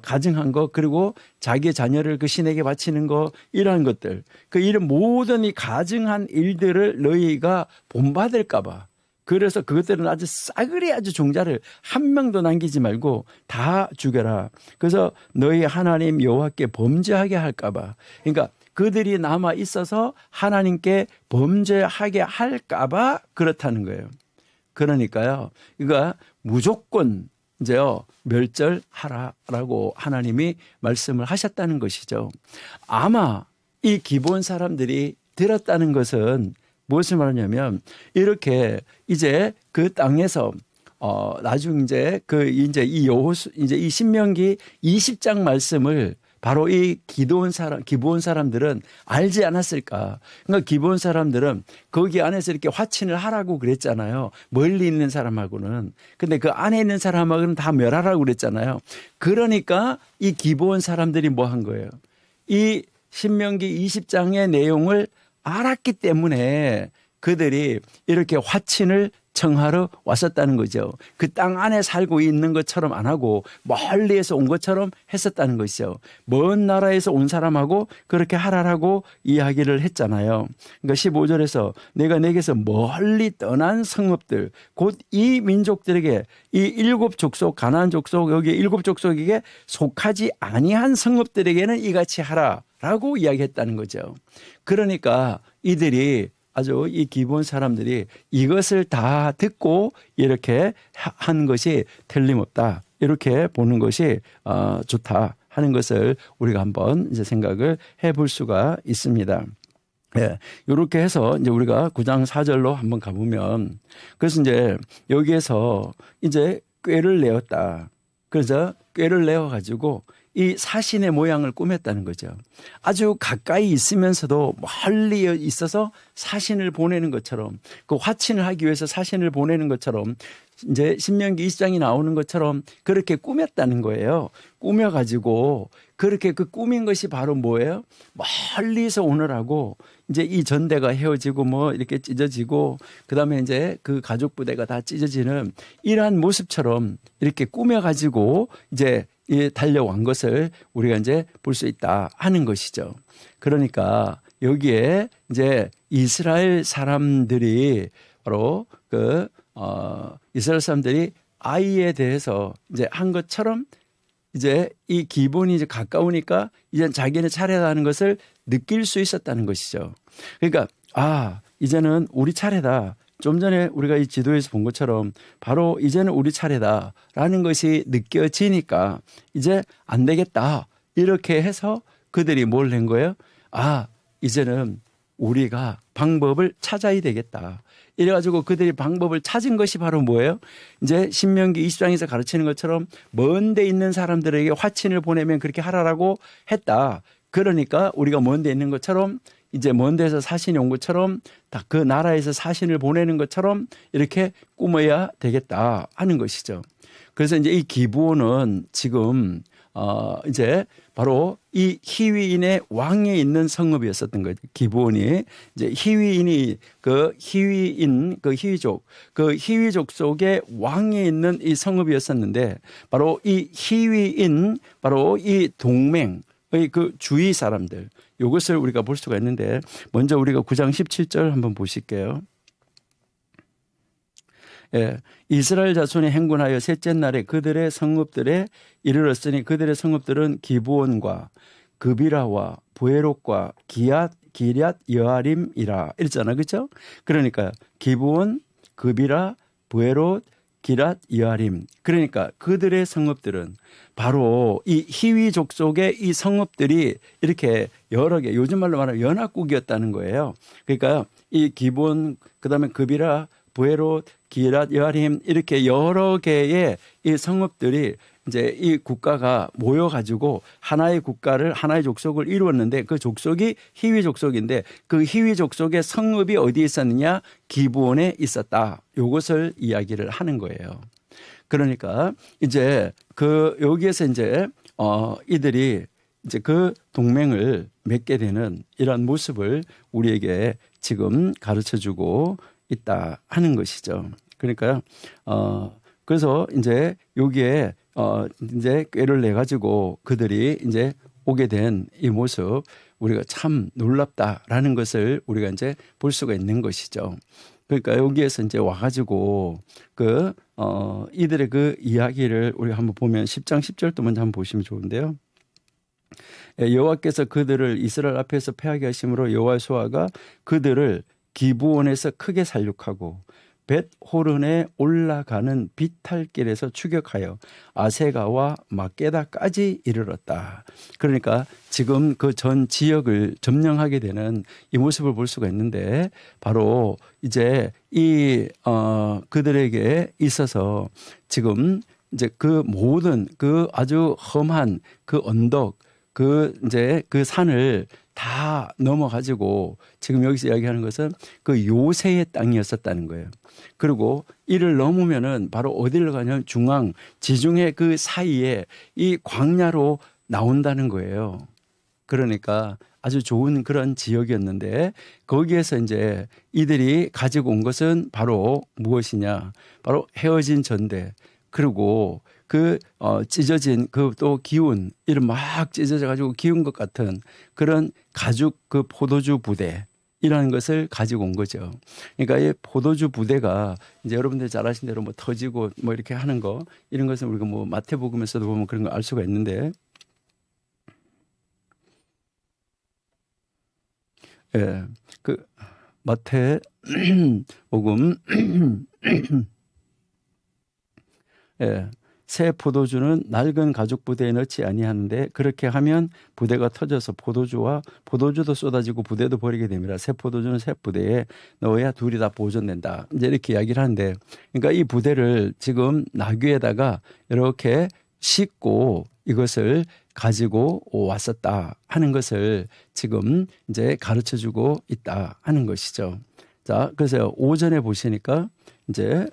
가증한 거, 그리고 자기의 자녀를 그 신에게 바치는 거, 이러한 것들, 그 이런 모든 이 가증한 일들을 너희가 본받을까 봐. 그래서 그것들은 아주 싸그리 아주 종자를 한 명도 남기지 말고 다 죽여라. 그래서 너희 하나님 여호와께 범죄하게 할까 봐. 그러니까 그들이 남아 있어서 하나님께 범죄하게 할까 봐 그렇다는 거예요. 그러니까요. 그러니까 무조건 이제요 멸절하라라고 하나님이 말씀을 하셨다는 것이죠. 아마 이 기본 사람들이 들었다는 것은 무엇을 말하냐면 이렇게 이제 그 땅에서 나중 이제 이 신명기 20장 말씀을 바로 이 기본 사람들은 알지 않았을까? 그러니까 기본 사람들은 거기 안에서 이렇게 화친을 하라고 그랬잖아요. 멀리 있는 사람하고는. 근데 그 안에 있는 사람하고는 다 멸하라고 그랬잖아요. 그러니까 이 기본 사람들이 뭐 한 거예요? 이 신명기 20장의 내용을 알았기 때문에 그들이 이렇게 화친을 청하러 왔었다는 거죠. 그 땅 안에 살고 있는 것처럼 안 하고 멀리에서 온 것처럼 했었다는 것이죠. 먼 나라에서 온 사람하고 그렇게 하라라고 이야기를 했잖아요. 그러니까 15절에서 내가 내게서 멀리 떠난 성읍들, 곧 이 민족들에게 이 7족속 가나안 족속 여기 7족속에게 속하지 아니한 성읍들에게는 이같이 하라라고 이야기했다는 거죠. 그러니까 이들이 아주 이 기본 사람들이 이것을 다 듣고 이렇게 한 것이 틀림없다, 이렇게 보는 것이 좋다 하는 것을 우리가 한번 이제 생각을 해볼 수가 있습니다. 예, 이렇게 해서 이제 우리가 9장 4절로 한번 가보면, 그래서 이제 여기에서 이제 꾀를 내었다. 그래서 꾀를 내어가지고 이 사신의 모양을 꾸몄다는 거죠. 아주 가까이 있으면서도 멀리 있어서 사신을 보내는 것처럼, 그 화친을 하기 위해서 사신을 보내는 것처럼, 이제 신명기 20장이 나오는 것처럼 그렇게 꾸몄다는 거예요. 꾸며가지고 그렇게 그 꾸민 것이 바로 뭐예요? 멀리서 오느라고 이제 이 전대가 헤어지고 뭐 이렇게 찢어지고 그다음에 이제 그 가족 부대가 다 찢어지는 이러한 모습처럼 이렇게 꾸며가지고 이제 달려온 것을 우리가 이제 볼 수 있다 하는 것이죠. 그러니까 여기에 이제 이스라엘 사람들이 바로 이스라엘 사람들이 아이에 대해서 이제 한 것처럼 이제 이 기본이 이제 가까우니까 이제 자기네 차례라는 것을 느낄 수 있었다는 것이죠. 그러니까 이제는 우리 차례다. 좀 전에 우리가 이 지도에서 본 것처럼 바로 이제는 우리 차례다라는 것이 느껴지니까 이제 안 되겠다, 이렇게 해서 그들이 뭘 낸 거예요? 이제는 우리가 방법을 찾아야 되겠다. 이래가지고 그들이 방법을 찾은 것이 바로 뭐예요? 이제 신명기 20장에서 가르치는 것처럼 먼 데 있는 사람들에게 화친을 보내면 그렇게 하라라고 했다. 그러니까 우리가 먼 데 있는 것처럼, 이제 먼 데서 사신이 온 것처럼 다 그 나라에서 사신을 보내는 것처럼 이렇게 꾸며야 되겠다 하는 것이죠. 그래서 이제 이 기브온은 지금 이제 바로 이 히위인의 왕에 있는 성읍이었었던 거죠. 기브온이 이제 히위인이 그 히위족 속의 왕에 있는 이 성읍이었었는데, 바로 이 히위인, 바로 이 동맹의 그 주위 사람들, 이것을 우리가 볼 수가 있는데, 먼저 우리가 9장 17절 한번 보실게요. 예, 이스라엘 자손이 행군하여 셋째 날에 그들의 성읍들에 이르렀으니 그들의 성읍들은 기브온과 그비라와 부에롯과 기럇 여아림이라 이랬잖아, 그렇죠? 그러니까 기브온, 그비라, 부에롯, 기랏 여아림. 그러니까 그들의 성읍들은 바로 이 히위 족속의 이 성읍들이 이렇게 여러 개, 요즘 말로 말하면 연합국이었다는 거예요. 그러니까 이 기본, 그다음에 그비라, 부에롯, 기랏 여아림 이렇게 여러 개의 이 성읍들이 이제 이 국가가 모여가지고 하나의 국가를, 하나의 족속을 이루었는데, 그 족속이 히위 족속인데 그 히위 족속의 성읍이 어디에 있었느냐? 기브온에 있었다. 요것을 이야기를 하는 거예요. 그러니까 이제 그 여기에서 이제 이들이 이제 그 동맹을 맺게 되는 이런 모습을 우리에게 지금 가르쳐주고 있다 하는 것이죠. 그러니까 그래서 이제 여기에 이제 꾀를 내 가지고 그들이 이제 오게 된 이 모습, 우리가 참 놀랍다라는 것을 우리가 이제 볼 수가 있는 것이죠. 그러니까 여기에서 이제 와가지고 이들의 그 이야기를 우리가 한번 보면 10장 10절도 먼저 한번 보시면 좋은데요. 여호와께서 그들을 이스라엘 앞에서 패하게 하심으로 여호와수아가 그들을 기브온에서 크게 살육하고 벳호른에 올라가는 비탈길에서 추격하여 아세가와 막게다까지 이르렀다. 그러니까 지금 그 전 지역을 점령하게 되는 이 모습을 볼 수가 있는데, 바로 이제 그들에게 있어서 지금 이제 그 모든 그 아주 험한 그 언덕, 이제 그 산을 다 넘어가지고 지금 여기서 이야기하는 것은 그 요새의 땅이었었다는 거예요. 그리고 이를 넘으면은 바로 어디를 가냐면 지중해 그 사이에 이 광야로 나온다는 거예요. 그러니까 아주 좋은 그런 지역이었는데, 거기에서 이제 이들이 가지고 온 것은 바로 무엇이냐? 바로 헤어진 전대, 그리고 찢어진 또 기운, 이런 막 찢어져 가지고 기운 것 같은 그런 가죽 포도주 부대, 이라는 것을 가지고 온 거죠. 그러니까 이 포도주 부대가 이제 여러분들 잘 아신 대로 뭐 터지고 뭐 이렇게 하는 거, 이런 것은 우리가 뭐 마태복음에서도 보면 그런 거 알 수가 있는데, 예, 마태복음 예, 새 포도주는 낡은 가죽 부대에 넣지 아니하는데 그렇게 하면 부대가 터져서 포도주도 쏟아지고 부대도 버리게 됩니다. 새 포도주는 새 부대에 넣어야 둘이 다 보존된다. 이제 이렇게 이야기를 하는데, 그러니까 이 부대를 지금 나귀에다가 이렇게 싣고 이것을 가지고 왔었다 하는 것을 지금 이제 가르쳐 주고 있다 하는 것이죠. 자, 그래서 오전에 보시니까 이제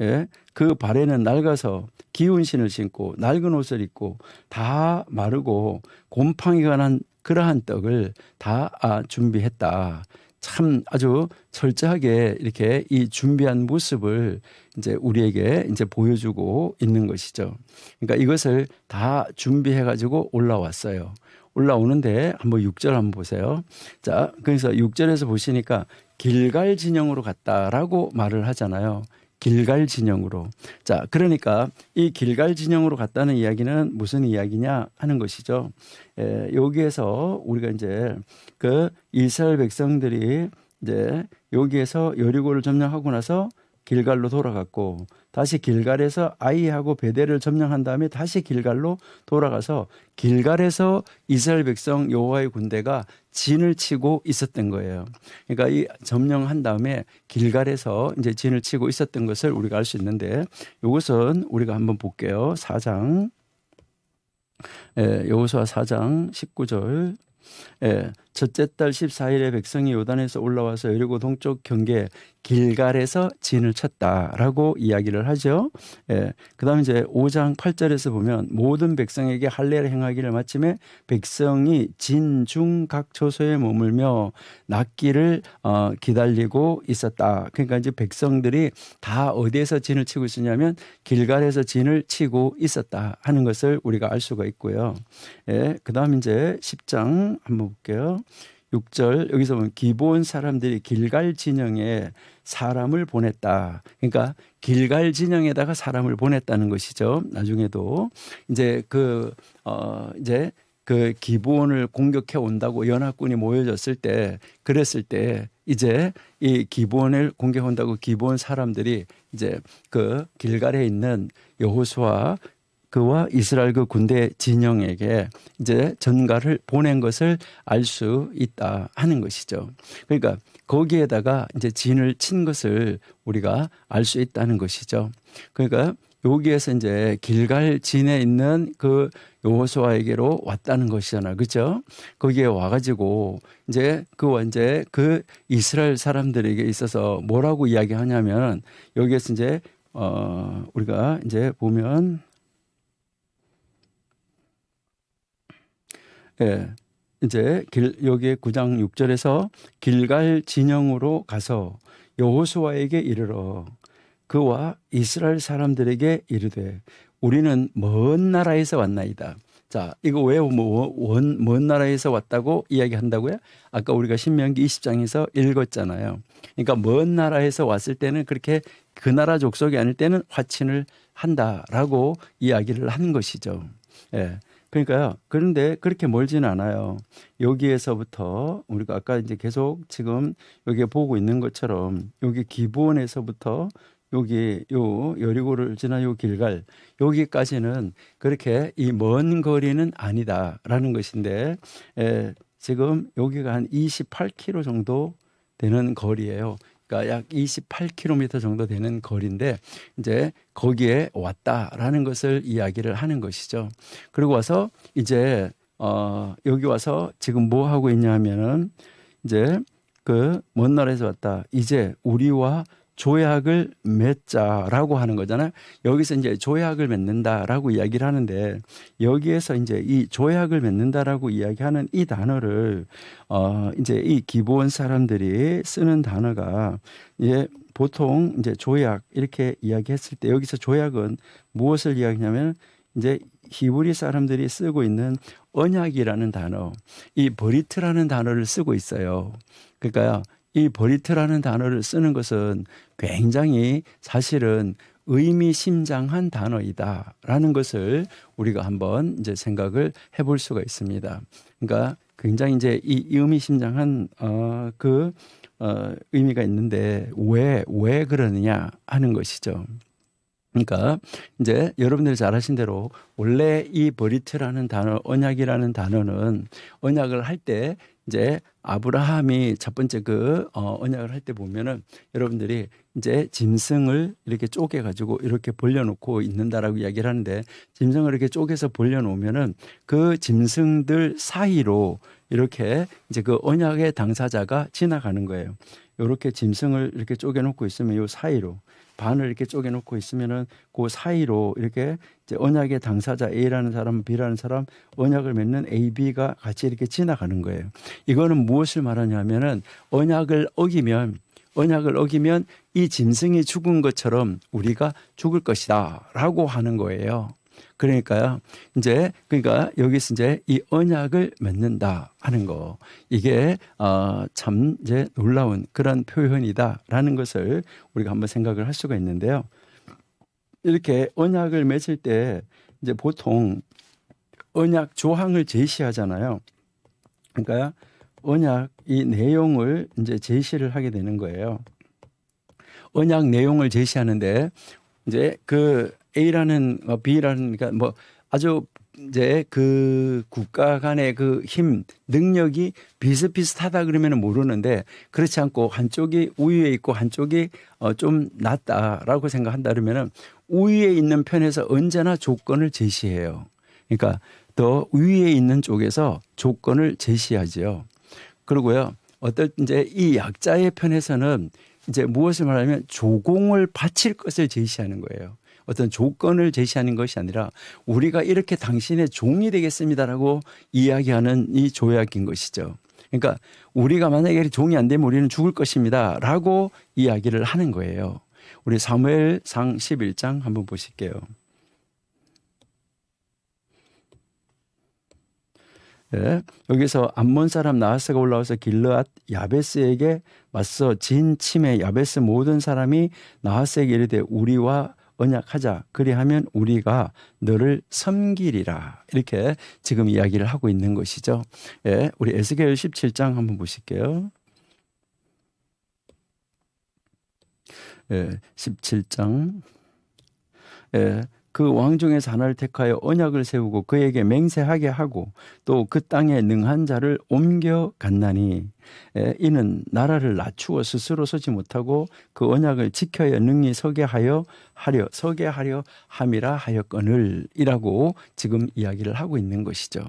예, 그 발에는 낡아서 기운 신을 신고 낡은 옷을 입고 다 마르고 곰팡이가 난 그러한 떡을 다 준비했다. 참 아주 철저하게 이렇게 이 준비한 모습을 이제 우리에게 이제 보여주고 있는 것이죠. 그러니까 이것을 다 준비해 가지고 올라왔어요. 올라오는데 한번 6절 한번 보세요. 자, 그래서 6절에서 보시니까 길갈 진영으로 갔다라고 말을 하잖아요. 길갈 진영으로. 자, 그러니까 이 길갈 진영으로 갔다는 이야기는 무슨 이야기냐 하는 것이죠. 여기에서 우리가 이제 그 이스라엘 백성들이 이제 여기에서 여리고를 점령하고 나서 길갈로 돌아갔고, 다시 길갈에서 아이하고 베델을 점령한 다음에 다시 길갈로 돌아가서 길갈에서 이스라엘 백성 여호와의 군대가 진을 치고 있었던 거예요. 그러니까 이 점령한 다음에 길갈에서 이제 진을 치고 있었던 것을 우리가 알 수 있는데, 이것은 우리가 한번 볼게요. 4장, 여호수아 4장 19절. 첫째 달 14일에 백성이 요단에서 올라와서 여리고 동쪽 경계 길갈에서 진을 쳤다라고 이야기를 하죠. 그다음에 이제 5장 8절에서 보면 모든 백성에게 할례를 행하기를 마침에 백성이 진중 각 처소에 머물며 낫기를 기다리고 있었다. 그러니까 이제 백성들이 다 어디에서 진을 치고 있었냐면 길갈에서 진을 치고 있었다 하는 것을 우리가 알 수가 있고요. 그다음 이제 10장 한번 볼게요. 6절 여기서 보면 기브온 사람들이 길갈 진영에 사람을 보냈다. 그러니까 길갈 진영에다가 사람을 보냈다는 것이죠. 나중에도 이제 이제 그 기브온을 공격해 온다고 연합군이 모여졌을 때, 그랬을 때 이제 이 기브온을 공격해 온다고 기브온 사람들이 이제 그 길갈에 있는 여호수아 그와 이스라엘 그 군대 진영에게 이제 전가를 보낸 것을 알 수 있다 하는 것이죠. 그러니까 거기에다가 이제 진을 친 것을 우리가 알 수 있다는 것이죠. 그러니까 여기에서 이제 길갈 진에 있는 그 여호수아에게로 왔다는 것이잖아요. 그렇죠? 거기에 와가지고 이제 그 이스라엘 사람들에게 있어서 뭐라고 이야기하냐면 여기에서 이제 우리가 이제 보면 예. 이제 여기 9장 6절에서 길갈 진영으로 가서 여호수아에게 이르러 그와 이스라엘 사람들에게 이르되 우리는 먼 나라에서 왔나이다. 자, 이거 왜 먼 나라에서 왔다고 이야기한다고요? 아까 우리가 신명기 20장에서 읽었잖아요. 그러니까 먼 나라에서 왔을 때는 그렇게 그 나라 족속이 아닐 때는 화친을 한다라고 이야기를 한 것이죠. 예. 그러니까요. 그런데 그렇게 멀지는 않아요. 여기에서부터 우리가 아까 이제 계속 지금 여기 보고 있는 것처럼 여기 기브온에서부터 여기 요 여리고를 지나 요 길갈 여기까지는 그렇게 이 먼 거리는 아니다라는 것인데 지금 여기가 한 28km 정도 되는 거리예요. 그러니까 약 28km 정도 되는 거리인데 이제 거기에 왔다라는 것을 이야기를 하는 것이죠. 그리고 와서 이제 여기 와서 지금 뭐 하고 있냐면은 이제 그 먼 나라에서 왔다. 이제 우리와 조약을 맺자라고 하는 거잖아요. 여기서 이제 조약을 맺는다라고 이야기를 하는데 여기에서 이제 이 조약을 맺는다라고 이야기하는 이 단어를 이제 이 기브온 사람들이 쓰는 단어가 보통 이제 조약 이렇게 이야기했을 때 여기서 조약은 무엇을 이야기하냐면 이제 히브리 사람들이 쓰고 있는 언약이라는 단어, 이 버리트라는 단어를 쓰고 있어요. 그러니까요. 이 버리트라는 단어를 쓰는 것은 굉장히 사실은 의미심장한 단어이다라는 것을 우리가 한번 이제 생각을 해볼 수가 있습니다. 그러니까 굉장히 이제 이 의미심장한 의미가 있는데 왜 그러느냐 하는 것이죠. 그러니까 이제 여러분들이 잘 아신 대로 원래 이 버리트라는 단어, 언약이라는 단어는 언약을 할 때 이제 아브라함이 첫 번째 언약을 할 때 보면은 여러분들이 이제 짐승을 이렇게 쪼개 가지고 이렇게 벌려놓고 있는다라고 이야기를 하는데 짐승을 이렇게 쪼개서 벌려놓으면은 그 짐승들 사이로 이렇게 이제 그 언약의 당사자가 지나가는 거예요. 이렇게 짐승을 이렇게 쪼개놓고 있으면 요 사이로 반을 이렇게 쪼개놓고 있으면은 그 사이로 이렇게 이제 언약의 당사자 A라는 사람, B라는 사람 언약을 맺는 A, B가 같이 이렇게 지나가는 거예요. 이거는 무엇을 말하냐면은 언약을 어기면 이 짐승이 죽은 것처럼 우리가 죽을 것이다라고 하는 거예요. 그러니까 여기서 이제 이 언약을 맺는다 하는 거 이게 참 이제 놀라운 그런 표현이다라는 것을 우리가 한번 생각을 할 수가 있는데요. 이렇게 언약을 맺을 때 이제 보통 언약 조항을 제시하잖아요. 그러니까 언약 이 내용을 이제 제시를 하게 되는 거예요. 언약 내용을 제시하는데 이제 그 A라는 B라는 그러니까 뭐 아주 이제 그 국가 간의 그 힘, 능력이 비슷비슷하다 그러면 모르는데 그렇지 않고 한쪽이 우위에 있고 한쪽이 좀 낮다라고 생각한다 그러면은 우위에 있는 편에서 언제나 조건을 제시해요. 그러니까 더 위에 있는 쪽에서 조건을 제시하지요. 그리고요. 이제 이 약자의 편에서는 이제 무엇을 말하면 조공을 바칠 것을 제시하는 거예요. 어떤 조건을 제시하는 것이 아니라 우리가 이렇게 당신의 종이 되겠습니다라고 이야기하는 이 조약인 것이죠. 그러니까 우리가 만약에 종이 안 되면 우리는 죽을 것입니다라고 이야기를 하는 거예요. 우리 사무엘상 11장 한번 보실게요. 네, 여기서 암몬 사람 나하스가 올라와서 길르앗 야베스에게 맞서 진 침에 야베스 모든 사람이 나하스에게 이르되 우리와 언약하자. 그리하면 우리가 너를 섬기리라. 이렇게 지금 이야기를 하고 있는 것이죠. 예, 우리 에스겔 17장 한번 보실게요. 예, 17장. 예, 그 왕 중에서 하나를 택하여 언약을 세우고 그에게 맹세하게 하고 또 그 땅에 능한 자를 옮겨 갔나니 예, 이는 나라를 낮추어 스스로 서지 못하고 그 언약을 지켜야 능히 서게 하려 함이라 하였거늘 이라고 지금 이야기를 하고 있는 것이죠.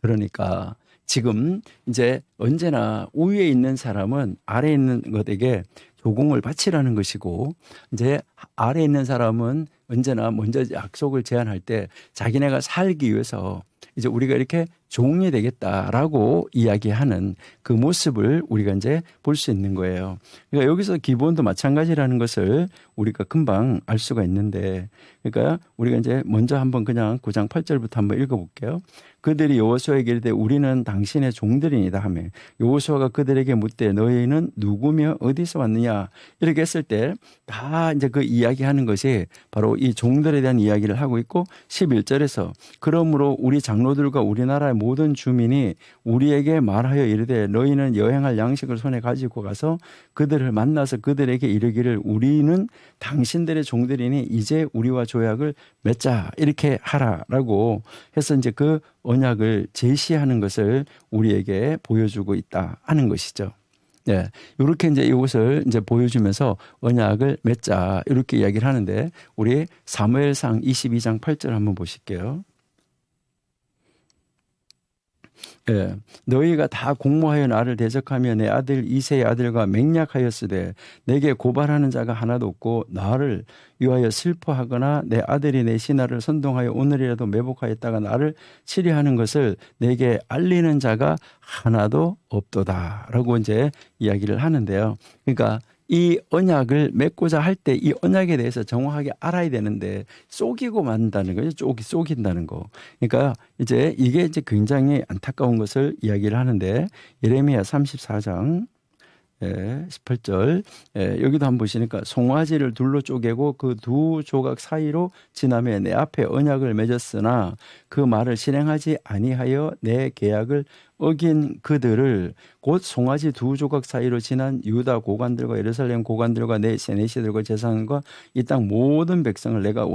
그러니까 지금 이제 언제나 우위에 있는 사람은 아래에 있는 것에게 조공을 바치라는 것이고 이제 아래에 있는 사람은 언제나 먼저 약속을 제안할 때 자기네가 살기 위해서 이제 우리가 이렇게 종이 되겠다라고 이야기하는 그 모습을 우리가 이제 볼 수 있는 거예요. 그러니까 여기서 기본도 마찬가지라는 것을 우리가 금방 알 수가 있는데, 그러니까 우리가 이제 먼저 한번 그냥 9장 8절부터 한번 읽어볼게요. 그들이 여호수아에게 이르되 우리는 당신의 종들이니다 하며 여호수아가 그들에게 묻되 너희는 누구며 어디서 왔느냐 이렇게 했을 때 다 이제 그 이야기하는 것이 바로 이 종들에 대한 이야기를 하고 있고 11절에서 그러므로 우리 장로들과 우리나라의 모든 주민이 우리에게 말하여 이르되 너희는 여행할 양식을 손에 가지고 가서 그들을 만나서 그들에게 이르기를 우리는 당신들의 종들이니 이제 우리와 조약을 맺자 이렇게 하라라고 해서 이제 그 언약을 제시하는 것을 우리에게 보여주고 있다 하는 것이죠. 네, 이렇게 이제 이것을 이제 보여주면서 언약을 맺자 이렇게 이야기를 하는데 우리 사무엘상 22장 8절 한번 보실게요. 예, 너희가 다 공모하여 나를 대적하며 내 아들 이새의 아들과 맹약하였으되 내게 고발하는 자가 하나도 없고 나를 위하여 슬퍼하거나 내 아들이 내 신하를 선동하여 오늘이라도 매복하였다가 나를 치리하는 것을 내게 알리는 자가 하나도 없도다라고 이제 이야기를 하는데요. 그러니까 이 언약을 맺고자 할 때 이 언약에 대해서 정확하게 알아야 되는데 속이고 만다는 거죠. 속인다는 거. 그러니까 이제 이게 이제 굉장히 안타까운 것을 이야기를 하는데 예레미야 34장 18절 여기도 한번 보시니까 송아지를 둘로 쪼개고 그 두 조각 사이로 지나며 내 앞에 언약을 맺었으나 그 말을 실행하지 아니하여 내 계약을 어긴 그들을 곧 송아지 두 조각 사이로 지난 유다 고관들과 예루살렘 고관들과 내 세네시들과 제사장과 이 땅 모든 백성을 내가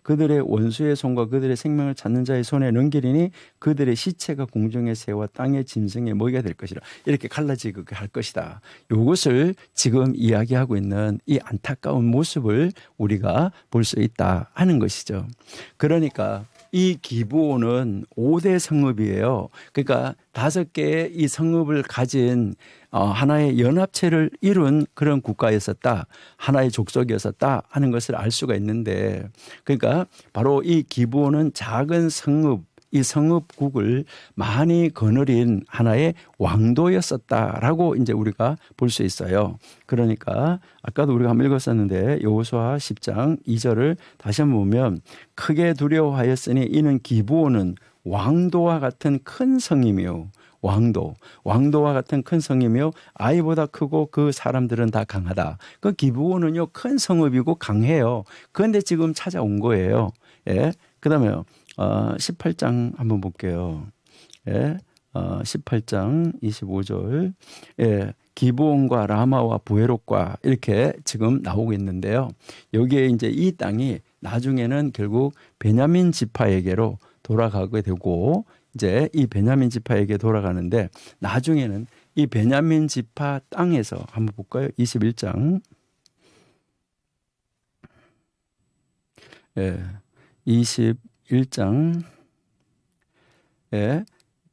그들의 원수의 손과 그들의 생명을 찾는 자의 손에 넘기리니 그들의 시체가 공중의 새와 땅의 짐승의 먹이가 될 것이라 이렇게 갈라지게 할 것이다. 이것을 지금 이야기하고 있는 이 안타까운 모습을 우리가 볼 수 있다 하는 것이죠. 그러니까 이 기브온은 5대 성읍이에요. 그러니까 5개의 이 성읍을 가진 하나의 연합체를 이룬 그런 국가였었다. 하나의 족속이었었다 하는 것을 알 수가 있는데 그러니까 바로 이 기브온은 작은 성읍 이 성읍국을 많이 거느린 하나의 왕도였었다라고 이제 우리가 볼 수 있어요. 그러니까 아까도 우리가 한번 읽었었는데 여호수아 10장 2절을 다시 한번 보면 크게 두려워하였으니 이는 기브온은 왕도와 같은 큰 성이며 왕도와 같은 큰 성이며 아이보다 크고 그 사람들은 다 강하다. 그 기브온은요 큰 성읍이고 강해요. 그런데 지금 찾아온 거예요. 예. 그다음에 18장 한번 볼게요. 예, 18장 25절. 예, 기브온과 라마와 부에롯과 이렇게 지금 나오고 있는데요. 여기에 이제 이 땅이 나중에는 결국 베냐민 지파에게로 돌아가게 되고 이제 이 베냐민 지파에게 돌아가는데 나중에는 이 베냐민 지파 땅에서 한번 볼까요? 21장. 예, 21장에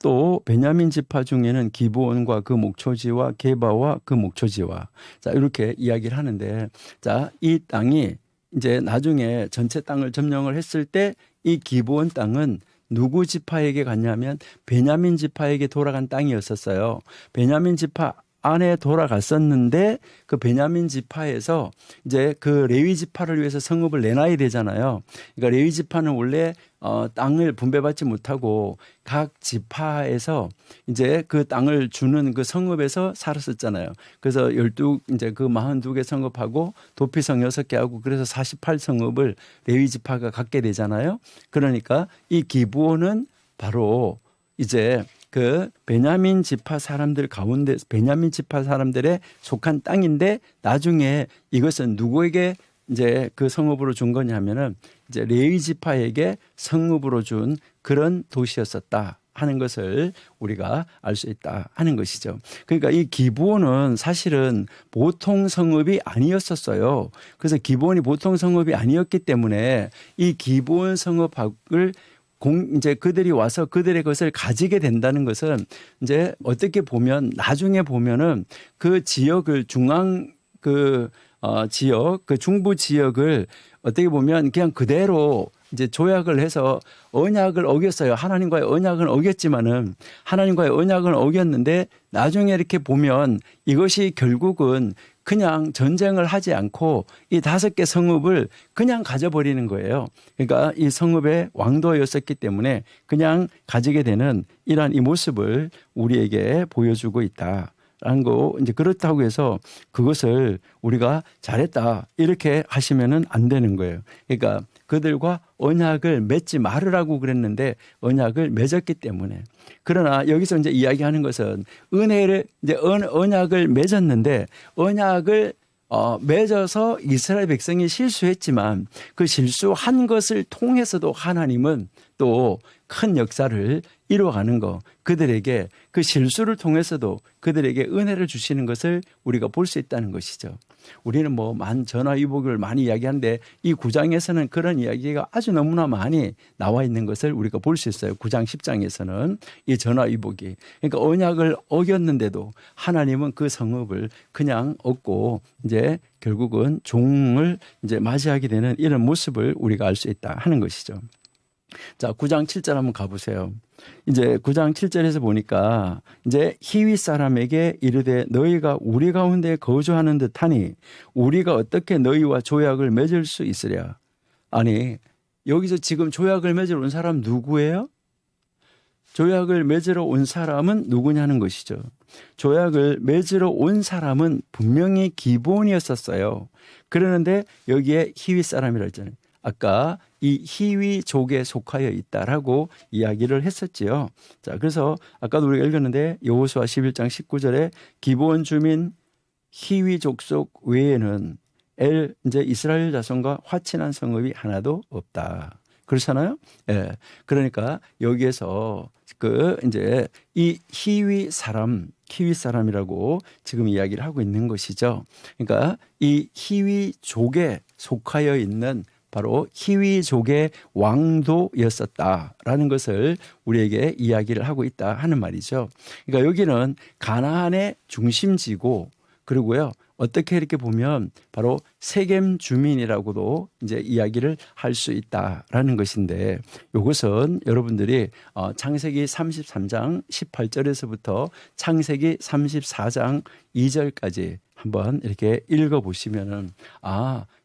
또 베냐민 지파 중에는 기브온과 그 목초지와 게바와 그 목초지와 자 이렇게 이야기를 하는데 자 이 땅이 이제 나중에 전체 땅을 점령을 했을 때 이 기브온 땅은 누구 지파에게 갔냐면 베냐민 지파에게 돌아간 땅이었었어요. 베냐민 지파 안에 돌아갔었는데 그 베냐민 지파에서 이제 그 레위 지파를 위해서 성읍을 내놔야 되잖아요. 그러니까 레위 지파는 원래 땅을 분배받지 못하고 각 지파에서 이제 그 땅을 주는 그 성읍에서 살았었잖아요. 그래서 이제 그 42개 성읍하고 도피성 6개 하고 그래서 48성읍을 레위 지파가 갖게 되잖아요. 그러니까 이 기브온은 바로 이제 그 베냐민 지파 사람들 가운데 베냐민 지파 사람들의 속한 땅인데 나중에 이것은 누구에게 이제 그 성읍으로 준 거냐면은 이제 레위 지파에게 성읍으로 준 그런 도시였었다 하는 것을 우리가 알 수 있다 하는 것이죠. 그러니까 이 기브온은 사실은 보통 성읍이 아니었었어요. 그래서 기브온이 보통 성읍이 아니었기 때문에 이 기브온 성읍을 이제 그들이 와서 그들의 것을 가지게 된다는 것은 이제 어떻게 보면 나중에 보면은 그 지역을 지역 그 중부 지역을 어떻게 보면 그냥 그대로 이제 조약을 해서 언약을 어겼어요. 하나님과의 언약은 어겼지만은 하나님과의 언약은 어겼는데 나중에 이렇게 보면 이것이 결국은 그냥 전쟁을 하지 않고 이 5개 성읍을 그냥 가져버리는 거예요. 그러니까 이 성읍의 왕도였었기 때문에 그냥 가지게 되는 이러한 이 모습을 우리에게 보여주고 있다. 라는 거 이제 그렇다고 해서 그것을 우리가 잘했다 이렇게 하시면은 안 되는 거예요. 그러니까 그들과 언약을 맺지 말으라고 그랬는데 언약을 맺었기 때문에. 그러나 여기서 이제 이야기하는 것은 은혜를 이제 언약을 맺었는데 언약을 맺어서 이스라엘 백성이 실수했지만 그 실수한 것을 통해서도 하나님은 또 큰 역사를 이루어가는 거 그들에게 그 실수를 통해서도 그들에게 은혜를 주시는 것을 우리가 볼 수 있다는 것이죠. 우리는 뭐 전화위복을 많이 이야기하는데 이 9장에서는 그런 이야기가 아주 너무나 많이 나와 있는 것을 우리가 볼 수 있어요. 9장 10장에서는 이 전화위복이 그러니까 언약을 어겼는데도 하나님은 그 성읍을 그냥 얻고 이제 결국은 종을 이제 맞이하게 되는 이런 모습을 우리가 알 수 있다 하는 것이죠. 자, 9장 7절 한번 가보세요. 이제 9장 7절에서 보니까 이제 히위 사람에게 이르되 너희가 우리 가운데 거주하는 듯하니 우리가 어떻게 너희와 조약을 맺을 수 있으랴. 아니 여기서 지금 조약을 맺으러 온 사람 누구예요? 조약을 맺으러 온 사람은 누구냐는 것이죠. 조약을 맺으러 온 사람은 분명히 기브온이었었어요. 그러는데 여기에 히위 사람이라 했잖아요. 아까 이 히위족에 속하여 있다라고 이야기를 했었지요. 자, 그래서 아까도 우리가 읽었는데 여호수아 11장 19절에 기브온 주민 히위족 속 외에는 이제 이스라엘 자손과 화친한 성읍이 하나도 없다. 그렇잖아요. 예. 그러니까 여기에서 이제 이 히위 사람이라고 지금 이야기를 하고 있는 것이죠. 그러니까 이 히위족에 속하여 있는 바로 히위족의 왕도였었다라는 것을 우리에게 이야기를 하고 있다 하는 말이죠. 그러니까 여기는 가나안의 중심지고 그리고요 어떻게 이렇게 보면 바로 세겜 주민이라고도 이제 이야기를 할 수 있다라는 것인데 이것은 여러분들이 창세기 33장 18절에서부터 창세기 34장 2절까지 한번 이렇게 읽어보시면은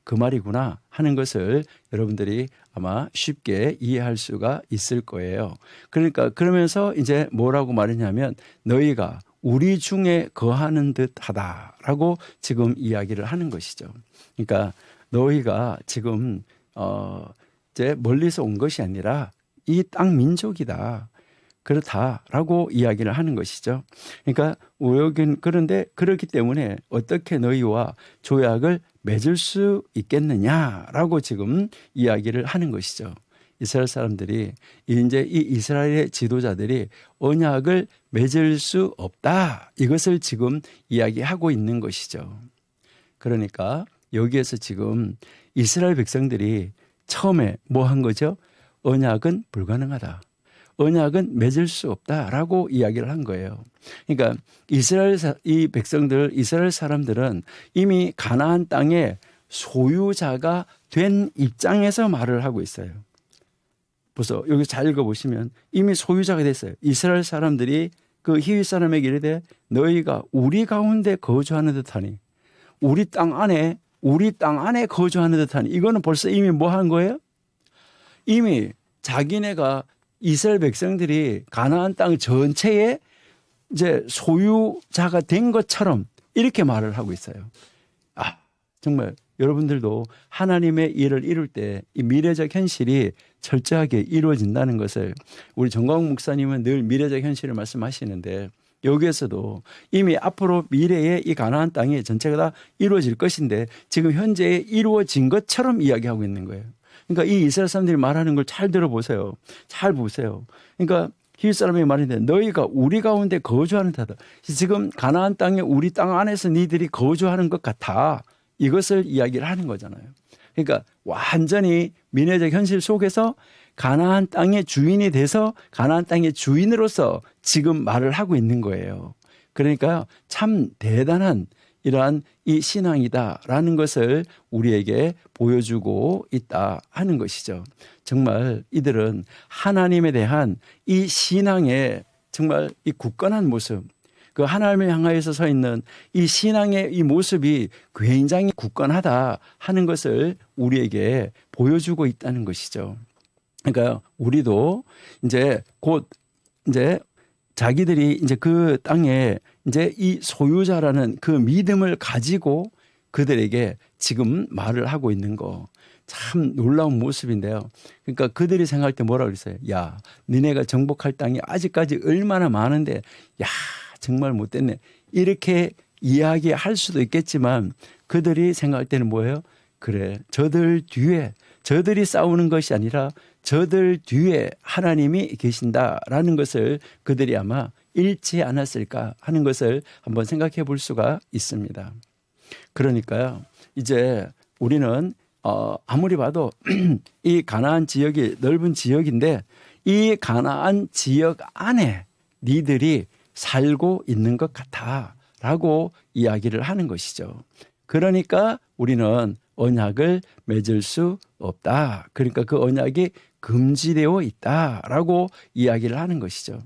그 말이구나 하는 것을 여러분들이 아마 쉽게 이해할 수가 있을 거예요. 그러니까 그러면서 이제 뭐라고 말했냐면 너희가 우리 중에 거하는 듯 하다라고 지금 이야기를 하는 것이죠. 그러니까 너희가 지금 이제 멀리서 온 것이 아니라 이 땅 민족이다. 그렇다라고 이야기를 하는 것이죠. 그러니까 그런데 그렇기 때문에 어떻게 너희와 조약을 맺을 수 있겠느냐라고 지금 이야기를 하는 것이죠. 이스라엘 사람들이 이제 이 이스라엘의 지도자들이 언약을 맺을 수 없다. 이것을 지금 이야기하고 있는 것이죠. 그러니까 여기에서 지금 이스라엘 백성들이 처음에 뭐 한 거죠? 언약은 불가능하다. 언약은 맺을 수 없다라고 이야기를 한 거예요. 그러니까 이스라엘 사람들은 이미 가나안 땅의 소유자가 된 입장에서 말을 하고 있어요. 벌써 여기 잘 읽어보시면 이미 소유자가 됐어요. 이스라엘 사람들이 그 히윗 사람에게 이르되 너희가 우리 가운데 거주하는 듯하니 우리 땅 안에 거주하는 듯하니 이거는 벌써 이미 뭐 한 거예요? 이미 자기네가 이스라엘 백성들이 가나안 땅 전체에 이제 소유자가 된 것처럼 이렇게 말을 하고 있어요. 아, 정말 여러분들도 하나님의 일을 이룰 때 이 미래적 현실이 철저하게 이루어진다는 것을 우리 정광훈 목사님은 늘 미래적 현실을 말씀하시는데 여기에서도 이미 앞으로 미래의 이 가나안 땅이 전체가 다 이루어질 것인데 지금 현재에 이루어진 것처럼 이야기하고 있는 거예요. 그러니까 이 이스라엘 사람들이 말하는 걸 잘 들어보세요. 잘 보세요. 그러니까 히윗 사람이 말인데 너희가 우리 가운데 거주하는 듯하다. 지금 가나안 땅에 우리 땅 안에서 니들이 거주하는 것 같아. 이것을 이야기를 하는 거잖아요. 그러니까 완전히 미래적 현실 속에서 가나안 땅의 주인이 돼서 가나안 땅의 주인으로서 지금 말을 하고 있는 거예요. 그러니까 참 대단한 이러한 이 신앙이다라는 것을 우리에게 보여주고 있다 하는 것이죠. 정말 이들은 하나님에 대한 이 신앙의 정말 이 굳건한 모습, 그 하나님을 향하여서 서 있는 이 신앙의 이 모습이 굉장히 굳건하다 하는 것을 우리에게 보여주고 있다는 것이죠. 그러니까 우리도 이제 곧 이제 자기들이 이제 그 땅에 이제 이 소유자라는 그 믿음을 가지고 그들에게 지금 말을 하고 있는 거 참 놀라운 모습인데요. 그러니까 그들이 생각할 때 뭐라고 그랬어요? 야, 니네가 정복할 땅이 아직까지 얼마나 많은데 야, 정말 못됐네. 이렇게 이야기할 수도 있겠지만 그들이 생각할 때는 뭐예요? 그래, 저들 뒤에 저들이 싸우는 것이 아니라 저들 뒤에 하나님이 계신다라는 것을 그들이 아마 잃지 않았을까 하는 것을 한번 생각해 볼 수가 있습니다. 그러니까요, 이제 우리는 아무리 봐도 이 가나안 지역이 넓은 지역인데 이 가나안 지역 안에 니들이 살고 있는 것 같아라고 이야기를 하는 것이죠. 그러니까 우리는 언약을 맺을 수 없다. 그러니까 그 언약이 금지되어 있다라고 이야기를 하는 것이죠.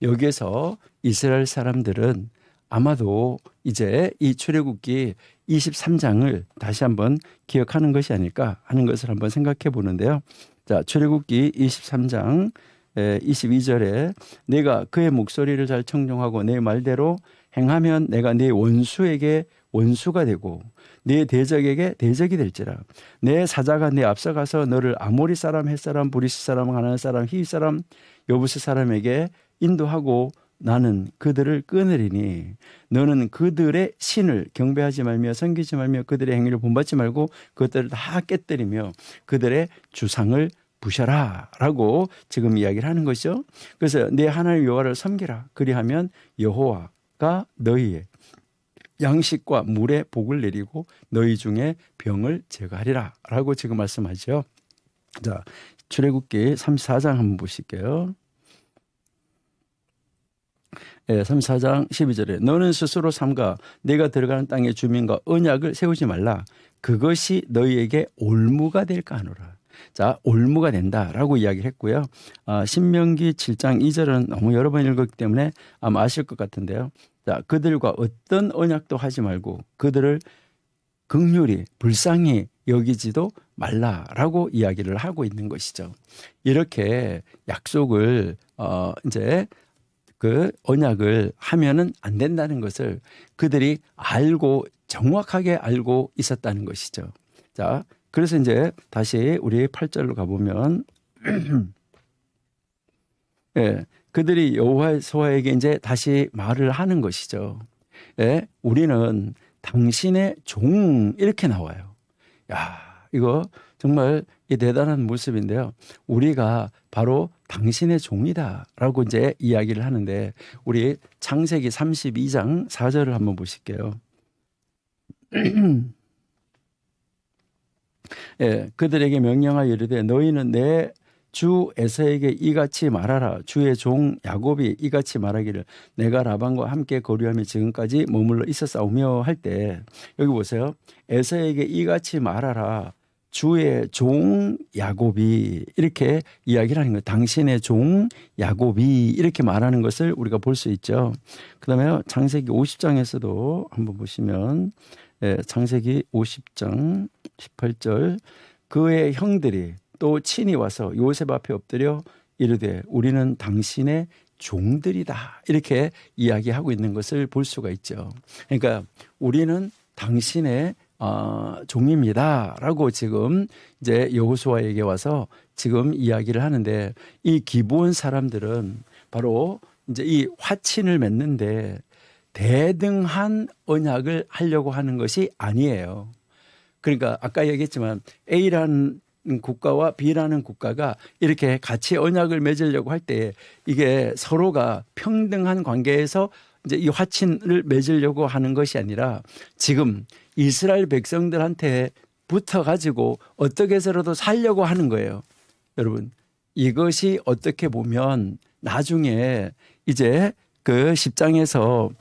여기에서 이스라엘 사람들은 아마도 이제 이 출애굽기 23장을 다시 한번 기억하는 것이 아닐까 하는 것을 한번 생각해 보는데요. 자, 출애굽기 23장 22절에 내가 그의 목소리를 잘 청종하고 내 말대로 행하면 내가 네 원수에게 원수가 되고 네 대적에게 대적이 될지라. 내 사자가 네 앞서가서 너를 아모리 사람, 헷 사람, 브리스 사람, 가나안 사람, 히윗 사람, 여부스 사람에게 인도하고 나는 그들을 끊으리니 너는 그들의 신을 경배하지 말며 섬기지 말며 그들의 행위를 본받지 말고 그것들을 다 깨뜨리며 그들의 주상을 부셔라 라고 지금 이야기를 하는 것이죠. 그래서 내 하나님 여호와를 섬기라. 그리하면 여호와가 너희의 양식과 물에 복을 내리고 너희 중에 병을 제거하리라 라고 지금 말씀하죠. 자, 출애굽기 34장 한번 보실게요. 34장 12절에 너는 스스로 삼가 내가 들어가는 땅의 주민과 언약을 세우지 말라. 그것이 너희에게 올무가 될까 하노라. 자, 올무가 된다라고 이야기를 했고요. 신명기 7장 2절은 너무 여러 번 읽었기 때문에 아마 아실 것 같은데요. 자, 그들과 어떤 언약도 하지 말고 그들을 긍휼히 불쌍히 여기지도 말라라고 이야기를 하고 있는 것이죠. 이렇게 약속을 이제 그 언약을 하면은 안 된다는 것을 그들이 알고 정확하게 알고 있었다는 것이죠. 자, 그래서 이제 다시 우리 8절로 가보면 예, 그들이 여호와에게 이제 다시 말을 하는 것이죠. 예, 우리는 당신의 종 이렇게 나와요. 야, 이거 정말 이 대단한 모습인데요. 우리가 바로 당신의 종이다라고 이제 이야기를 하는데 우리 창세기 32장 4절을 한번 보실게요. 예, 그들에게 명령하여 이르되 너희는 내 주 에서에게 이같이 말하라. 주의 종 야곱이 이같이 말하기를 내가 라반과 함께 거류하며 지금까지 머물러 있었사오며 할 때 여기 보세요. 에서에게 이같이 말하라. 주의 종 야곱이 이렇게 이야기를 하는 거예요. 당신의 종 야곱이 이렇게 말하는 것을 우리가 볼 수 있죠. 그다음에 창세기 50장에서도 한번 보시면 창세기 50장 18절 그의 형들이 또 친히 와서 요셉 앞에 엎드려 이르되 우리는 당신의 종들이다 이렇게 이야기하고 있는 것을 볼 수가 있죠. 그러니까 우리는 당신의 종입니다라고 지금 이제 여호수아에게 와서 지금 이야기를 하는데 이 기브온 사람들은 바로 이제 이 화친을 맺는데 대등한 언약을 하려고 하는 것이 아니에요. 그러니까 아까 얘기했지만 A라는 국가와 B라는 국가가 이렇게 같이 언약을 맺으려고 할 때 이게 서로가 평등한 관계에서 이제 이 화친을 맺으려고 하는 것이 아니라 지금 이스라엘 백성들한테 붙어 가지고 어떻게 해서라도 살려고 하는 거예요. 여러분 이것이 어떻게 보면 나중에 이제 그 10장에서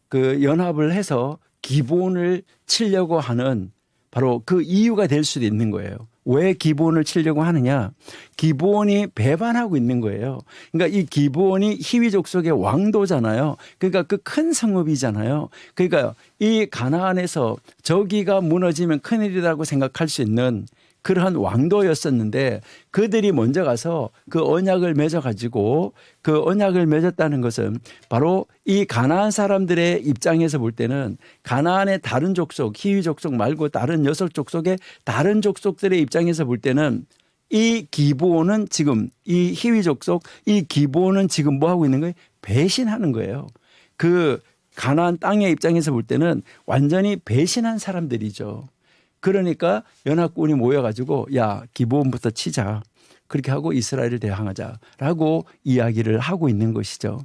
그 연합을 해서 기본을 치려고 하는 바로 그 이유가 될 수도 있는 거예요. 왜 기브온을 치려고 하느냐? 기브온이 배반하고 있는 거예요. 그러니까 이 기브온이 히위 족속의 왕도잖아요. 그러니까 그 큰 성읍이잖아요. 그러니까 이 가나안에서 저기가 무너지면 큰일이라고 생각할 수 있는 그러한 왕도였었는데 그들이 먼저 가서 그 언약을 맺어가지고 그 언약을 맺었다는 것은 바로 이 가나안 사람들의 입장에서 볼 때는 가나안의 다른 족속, 히위 족속 말고 다른 6족속의 다른 족속들의 입장에서 볼 때는 이 기브온은 지금 이 히위 족속, 이 기브온은 지금 뭐 하고 있는 거예요? 배신하는 거예요. 그 가나안 땅의 입장에서 볼 때는 완전히 배신한 사람들이죠. 그러니까 연합군이 모여가지고 야 기브온부터 치자 그렇게 하고 이스라엘을 대항하자라고 이야기를 하고 있는 것이죠.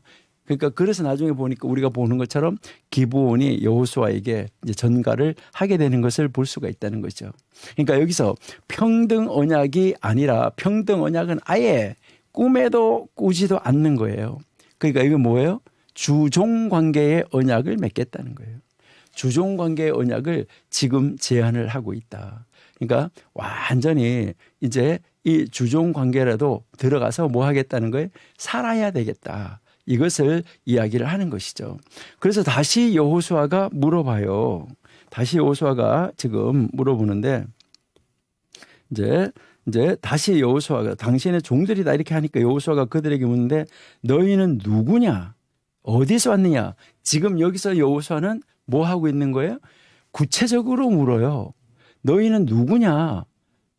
그러니까 그래서 나중에 보니까 우리가 보는 것처럼 기브온이 여호수아에게 이제 전가를 하게 되는 것을 볼 수가 있다는 거죠. 그러니까 여기서 평등 언약이 아니라 평등 언약은 아예 꿈에도 꾸지도 않는 거예요. 그러니까 이게 뭐예요? 주종 관계의 언약을 맺겠다는 거예요. 주종 관계의 언약을 지금 제안을 하고 있다. 그러니까 완전히 이제 이 주종 관계라도 들어가서 뭐 하겠다는 거예요? 살아야 되겠다. 이것을 이야기를 하는 것이죠. 그래서 다시 여호수아가 물어봐요. 다시 여호수아가 지금 물어보는데 이제 다시 여호수아가 당신의 종들이다 이렇게 하니까 여호수아가 그들에게 묻는데 너희는 누구냐? 어디서 왔느냐? 지금 여기서 여호수아는 뭐 하고 있는 거예요? 구체적으로 물어요. 너희는 누구냐?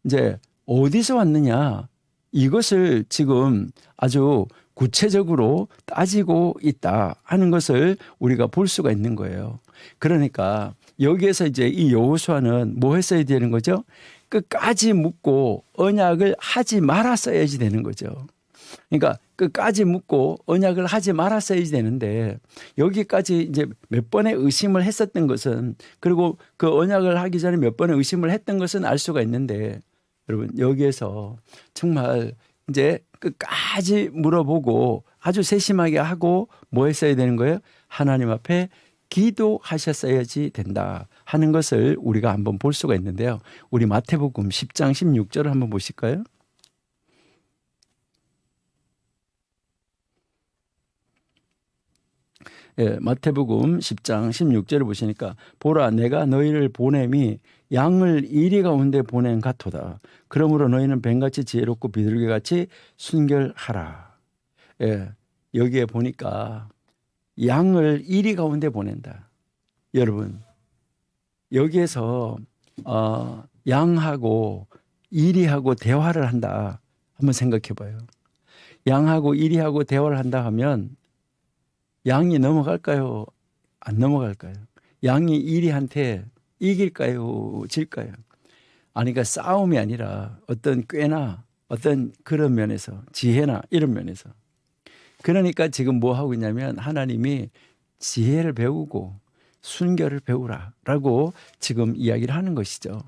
이제 어디서 왔느냐? 이것을 지금 아주 구체적으로 따지고 있다 하는 것을 우리가 볼 수가 있는 거예요. 그러니까 여기에서 이제 이 여호수아는 뭐 했어야 되는 거죠? 끝까지 묻고 언약을 하지 말았어야지 되는 거죠. 그러니까 끝까지 묻고 언약을 하지 말았어야지 되는데 여기까지 이제 몇 번의 의심을 했었던 것은 그리고 그 언약을 하기 전에 몇 번의 의심을 했던 것은 알 수가 있는데 여러분 여기에서 정말 이제 끝까지 물어보고 아주 세심하게 하고 뭐 했어야 되는 거예요? 하나님 앞에 기도하셨어야지 된다 하는 것을 우리가 한번 볼 수가 있는데요. 우리 마태복음 10장 16절을 한번 보실까요? 예, 마태복음 10장 16절을 보시니까 보라 내가 너희를 보냄이 양을 이리 가운데 보냄 같도다. 그러므로 너희는 뱀같이 지혜롭고 비둘기같이 순결하라. 예, 여기에 보니까 양을 이리 가운데 보낸다. 여러분 여기에서 양하고 이리하고 대화를 한다. 한번 생각해 봐요. 양하고 이리하고 대화를 한다 하면 양이 넘어갈까요? 안 넘어갈까요? 양이 이리한테 이길까요? 질까요? 아니, 그러니까 싸움이 아니라 어떤 꾀나 어떤 그런 면에서 지혜나 이런 면에서. 그러니까 지금 뭐 하고 있냐면 하나님이 지혜를 배우고 순결을 배우라라고 지금 이야기를 하는 것이죠.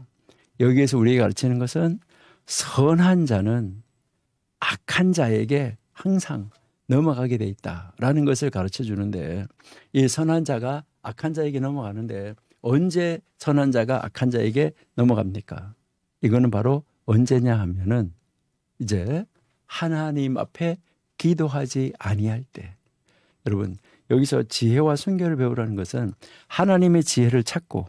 여기에서 우리에게 가르치는 것은 선한 자는 악한 자에게 항상 넘어가게 돼 있다라는 것을 가르쳐 주는데 이 선한 자가 악한 자에게 넘어가는데 언제 선한 자가 악한 자에게 넘어갑니까? 이거는 바로 언제냐 하면은 이제 하나님 앞에 기도하지 아니할 때. 여러분, 여기서 지혜와 순결을 배우라는 것은 하나님의 지혜를 찾고,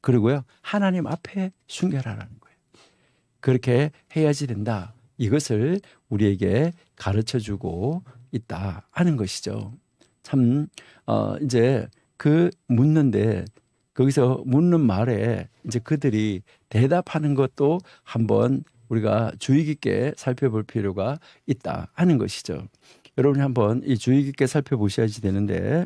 그리고요 하나님 앞에 순결하라는 거예요. 그렇게 해야지 된다. 이것을 우리에게 가르쳐주고 있다 하는 것이죠. 참 이제 그 묻는데, 거기서 묻는 말에 이제 그들이 대답하는 것도 한번 우리가 주의 깊게 살펴볼 필요가 있다 하는 것이죠. 여러분이 한번 이 주의 깊게 살펴보셔야지 되는데,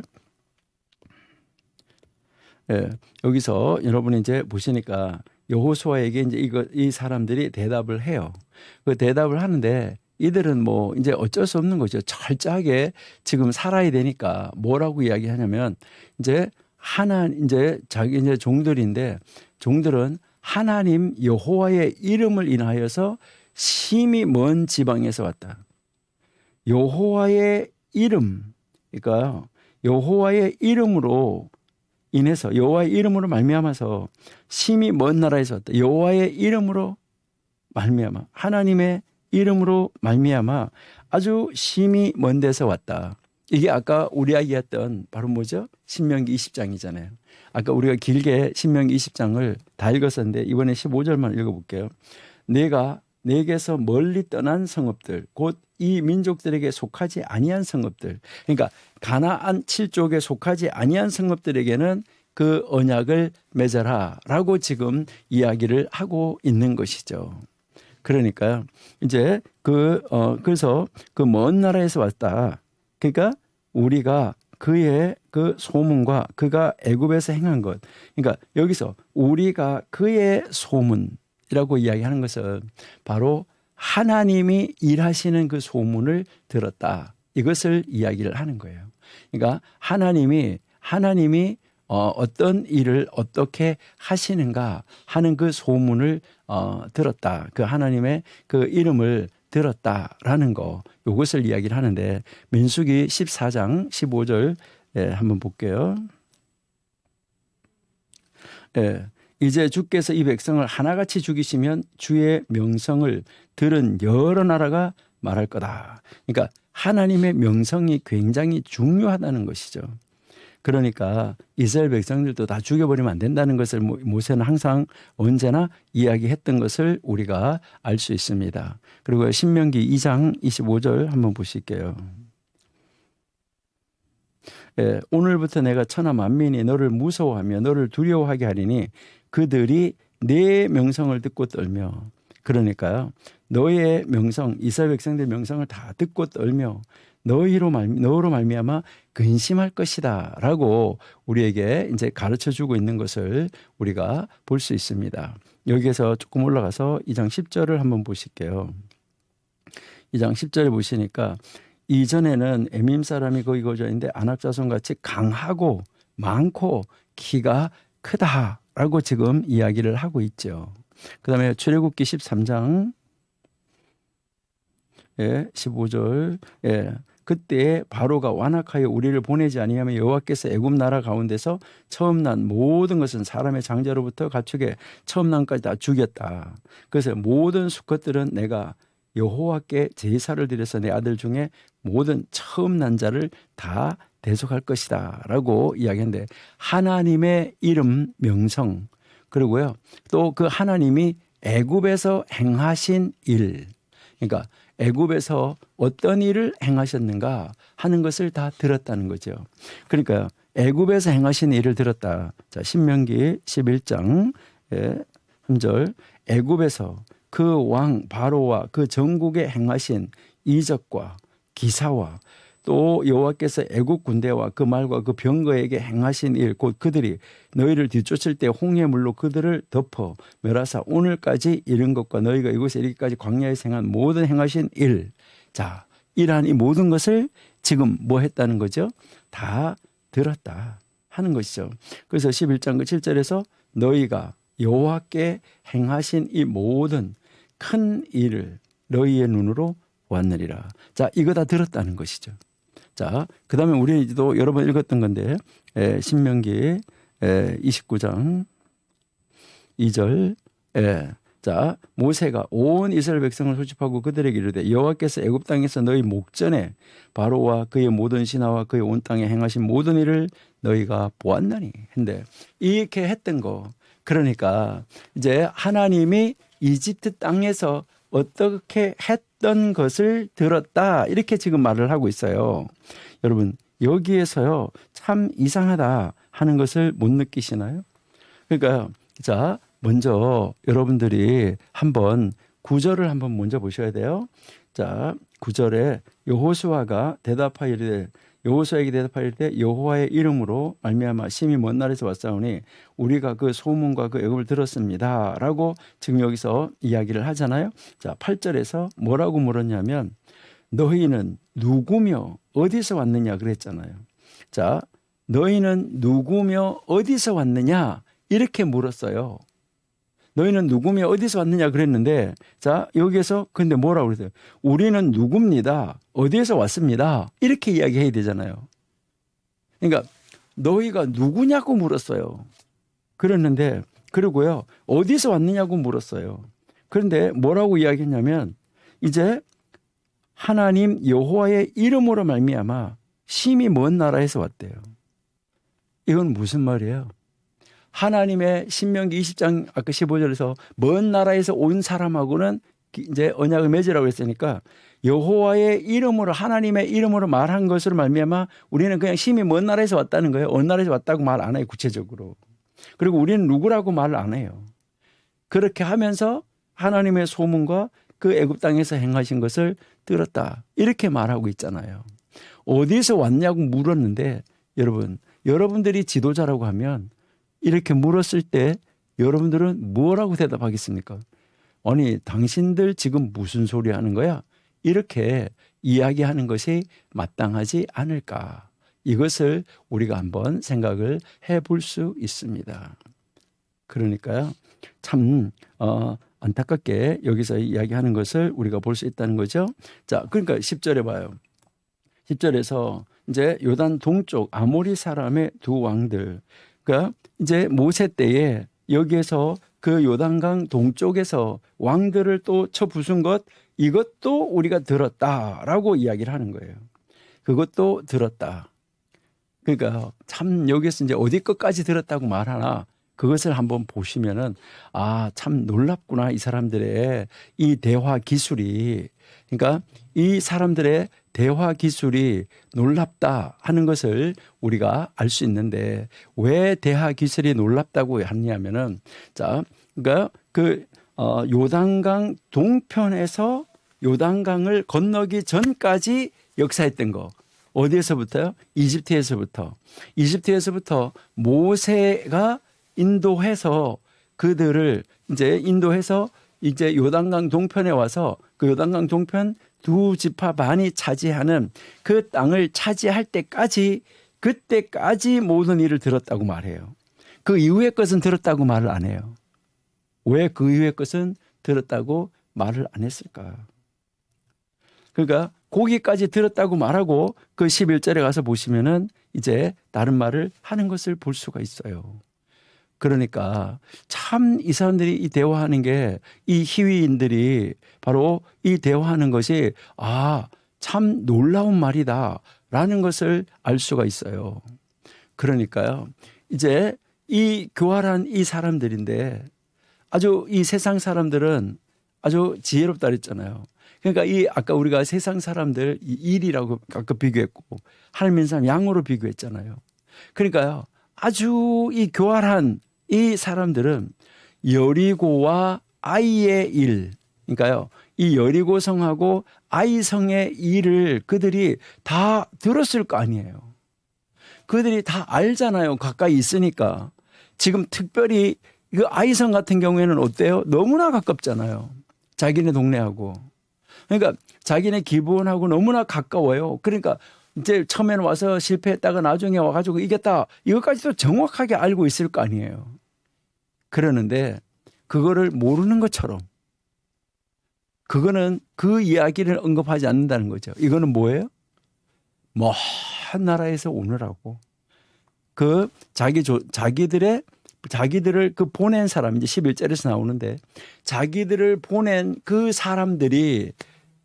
여기서 여러분이 이제 보시니까 여호수아에게 이제 이 사람들이 대답을 해요. 그 대답을 하는데 이들은 뭐 이제 어쩔 수 없는 거죠. 철저하게 지금 살아야 되니까 뭐라고 이야기하냐면 이제 이제 자기 이제 종들인데, 종들은 하나님 여호와의 이름을 인하여서 심히 먼 지방에서 왔다. 여호와의 이름, 그러니까 여호와의 이름으로 인해서, 여호와의 이름으로 말미암아서 심히 먼 나라에서 왔다. 여호와의 이름으로 말미암아, 하나님의 이름으로 말미암아 아주 심히 먼 데서 왔다. 이게 아까 우리 이야기했던 바로 뭐죠? 신명기 20장이잖아요. 아까 우리가 길게 신명기 20장을 다 읽었었는데 이번에 15절만 읽어볼게요. 내가 내게서 멀리 떠난 성읍들, 곧 이 민족들에게 속하지 아니한 성읍들, 그러니까 가나안 7족에 속하지 아니한 성읍들에게는 그 언약을 맺어라라고 지금 이야기를 하고 있는 것이죠. 그러니까 이제 그래서 그 먼 나라에서 왔다. 그러니까 우리가 그의 그 소문과 그가 애굽에서 행한 것, 그러니까 여기서 우리가 그의 소문이라고 이야기하는 것은 바로 하나님이 일하시는 그 소문을 들었다. 이것을 이야기를 하는 거예요. 그러니까 하나님이 어떤 일을 어떻게 하시는가 하는 그 소문을 들었다. 그 하나님의 그 이름을 들었다라는 거, 이것을 이야기를 하는데, 민수기 14장 15절 한번 볼게요. 이제 주께서 이 백성을 하나같이 죽이시면 주의 명성을 들은 여러 나라가 말할 거다. 그러니까 하나님의 명성이 굉장히 중요하다는 것이죠. 그러니까 이스라엘 백성들도 다 죽여버리면 안 된다는 것을 모세는 항상 언제나 이야기했던 것을 우리가 알 수 있습니다. 그리고 신명기 2장 25절 한번 보실게요. 오늘부터 내가 천하 만민이 너를 무서워하며 너를 두려워하게 하리니 그들이 내 명성을 듣고 떨며, 그러니까요 너의 명성, 이스라엘 백성들의 명성을 다 듣고 떨며 너로 말미암아 근심할 것이다 라고 우리에게 이제 가르쳐 주고 있는 것을 우리가 볼 수 있습니다. 여기에서 조금 올라가서 2장 10절을 한번 보실게요. 2장 10절에 보시니까, 이전에는 에밈 사람이 거기 거주하 있는데 아낙자손같이 강하고 많고 키가 크다라고 지금 이야기를 하고 있죠. 그 다음에 출애굽기 13장 15절, 그때 바로가 완악하여 우리를 보내지 아니하며 여호와께서 애굽 나라 가운데서 처음 난 모든 것은 사람의 장자로부터 가축의 처음 난까지 다 죽였다. 그래서 모든 수컷들은 내가 여호와께 제사를 드려서 내 아들 중에 모든 처음 난 자를 다 대속할 것이다 라고 이야기했는데, 하나님의 이름 명성, 그리고요 또 그 하나님이 애굽에서 행하신 일, 그러니까 애굽에서 어떤 일을 행하셨는가 하는 것을 다 들었다는 거죠. 그러니까 애굽에서 행하신 일을 들었다. 자, 신명기 11장 3절, 애굽에서 그 왕 바로와 그 전국에 행하신 이적과 기사와 또 여호와께서 애국 군대와 그 말과 그 병거에게 행하신 일, 곧 그들이 너희를 뒤쫓을 때 홍해 물로 그들을 덮어 멸하사 오늘까지 이른 것과 너희가 이곳에 이르기까지 광야에서 행한 모든 행하신 일, 자, 이러한 이 모든 것을 지금 뭐 했다는 거죠? 다 들었다 하는 것이죠. 그래서 11장 그 7절에서 너희가 여호와께 행하신 이 모든 큰 일을 너희의 눈으로 보았느니라. 자, 이거 다 들었다는 것이죠. 자, 그 다음에 우리도 여러 번 읽었던 건데, 신명기 29장 2절, 자, 모세가 온 이스라엘 백성을 소집하고 그들에게 이르되 여호와께서 애굽 땅에서 너희 목전에 바로와 그의 모든 신하와 그의 온 땅에 행하신 모든 일을 너희가 보았나니 했는데 이렇게 했던 거. 그러니까 이제 하나님이 이집트 땅에서 어떻게 했던 것을 들었다. 이렇게 지금 말을 하고 있어요. 여러분 여기에서요 참 이상하다 하는 것을 못 느끼시나요? 그러니까 자 먼저 여러분들이 한번 구절을 한번 먼저 보셔야 돼요. 자 9절에 여호수아가 대답하이르되 여호수아에게 대답하이르되 여호와의 이름으로 말미암아 심히 먼 날에서 왔사오니 우리가 그 소문과 그 애굽을 들었습니다 라고 지금 여기서 이야기를 하잖아요. 자 8절에서 뭐라고 물었냐면 너희는 누구며 어디서 왔느냐 그랬잖아요. 자 너희는 누구며 어디서 왔느냐 이렇게 물었어요. 너희는 누구며 어디서 왔느냐 그랬는데 자 여기에서 근데 뭐라고 그랬어요? 우리는 누굽니다. 어디에서 왔습니다. 이렇게 이야기해야 되잖아요. 그러니까 너희가 누구냐고 물었어요. 그랬는데 그리고요 어디서 왔느냐고 물었어요. 그런데 뭐라고 이야기했냐면 이제 하나님 여호와의 이름으로 말미암아 심히 먼 나라에서 왔대요. 이건 무슨 말이에요? 하나님의 신명기 20장 아까 15절에서 먼 나라에서 온 사람하고는 이제 언약을 맺으라고 했으니까 여호와의 이름으로 하나님의 이름으로 말한 것으로 말미암아 우리는 그냥 심히 먼 나라에서 왔다는 거예요. 어느 나라에서 왔다고 말 안 해요. 구체적으로. 그리고 우리는 누구라고 말을 안 해요. 그렇게 하면서 하나님의 소문과 그 애굽 땅에서 행하신 것을 들었다. 이렇게 말하고 있잖아요. 어디서 왔냐고 물었는데 여러분들이 지도자라고 하면 이렇게 물었을 때 여러분들은 뭐라고 대답하겠습니까? 아니 당신들 지금 무슨 소리 하는 거야? 이렇게 이야기하는 것이 마땅하지 않을까? 이것을 우리가 한번 생각을 해볼 수 있습니다. 그러니까요. 참 안타깝게 여기서 이야기하는 것을 우리가 볼 수 있다는 거죠. 자, 그러니까 10절에 봐요. 10절에서 이제 요단 동쪽 아모리 사람의 두 왕들 그러니까 이제 모세 때에 여기에서 그 요단강 동쪽에서 왕들을 또 쳐 부순 것 이것도 우리가 들었다라고 이야기를 하는 거예요. 그것도 들었다. 그러니까 참 여기서 이제 어디 것까지 들었다고 말하나 그것을 한번 보시면은 참 놀랍구나 이 사람들의 이 대화 기술이 그러니까 이 사람들의 대화 기술이 놀랍다 하는 것을 우리가 알 수 있는데 왜 대화 기술이 놀랍다고 하냐면은 자 그러니까 요단강 동편에서 요단강을 건너기 전까지 역사했던 거 어디에서부터요? 이집트에서부터 모세가 인도해서 그들을 이제 인도해서 이제 요단강 동편에 와서 그 요단강 동편 두 지파 반이 차지하는 그 땅을 차지할 때까지 그때까지 모든 일을 들었다고 말해요. 그 이후의 것은 들었다고 말을 안 해요. 왜 그 이후의 것은 들었다고 말을 안 했을까? 그러니까 거기까지 들었다고 말하고 그 11절에 가서 보시면은 이제 다른 말을 하는 것을 볼 수가 있어요. 그러니까 참 이 사람들이 이 대화하는 게 이 희위인들이 바로 이 대화하는 것이 참 놀라운 말이다라는 것을 알 수가 있어요. 그러니까요. 이제 이 교활한 이 사람들인데 아주 이 세상 사람들은 아주 지혜롭다 그랬잖아요. 그러니까 이 아까 우리가 세상 사람들 일이라고 아까 비교했고 하나님 사람 양으로 비교했잖아요. 그러니까요. 아주 이 교활한 이 사람들은 여리고와 아이의 일, 그러니까요. 이 여리고 성하고 아이 성의 일을 그들이 다 들었을 거 아니에요. 그들이 다 알잖아요. 가까이 있으니까. 지금 특별히 그 아이 성 같은 경우에는 어때요? 너무나 가깝잖아요. 자기네 동네하고. 그러니까 자기네 기본하고 너무나 가까워요. 그러니까 이제 처음에는 와서 실패했다가 나중에 와가지고 이겼다. 이것까지도 정확하게 알고 있을 거 아니에요. 그러는데 그거를 모르는 것처럼 그거는 그 이야기를 언급하지 않는다는 거죠. 이거는 뭐예요? 먼 나라에서 오느라고 그 자기들의 자기들을 그 보낸 사람, 이제 11절에서 나오는데 자기들을 보낸 그 사람들이,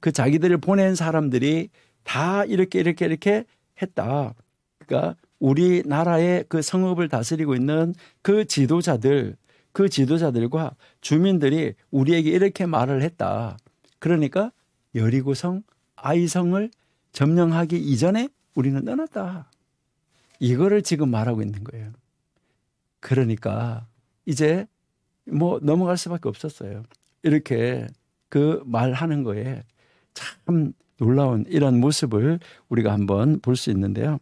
그 자기들을 보낸 사람들이 다 이렇게 했다. 그러니까 우리나라의 그 성읍을 다스리고 있는 그 지도자들과 주민들이 우리에게 이렇게 말을 했다. 그러니까 여리고성, 아이성을 점령하기 이전에 우리는 떠났다. 이거를 지금 말하고 있는 거예요. 그러니까 이제 뭐 넘어갈 수밖에 없었어요. 이렇게 그 말하는 거에 참 놀라운 이런 모습을 우리가 한번 볼 수 있는데요.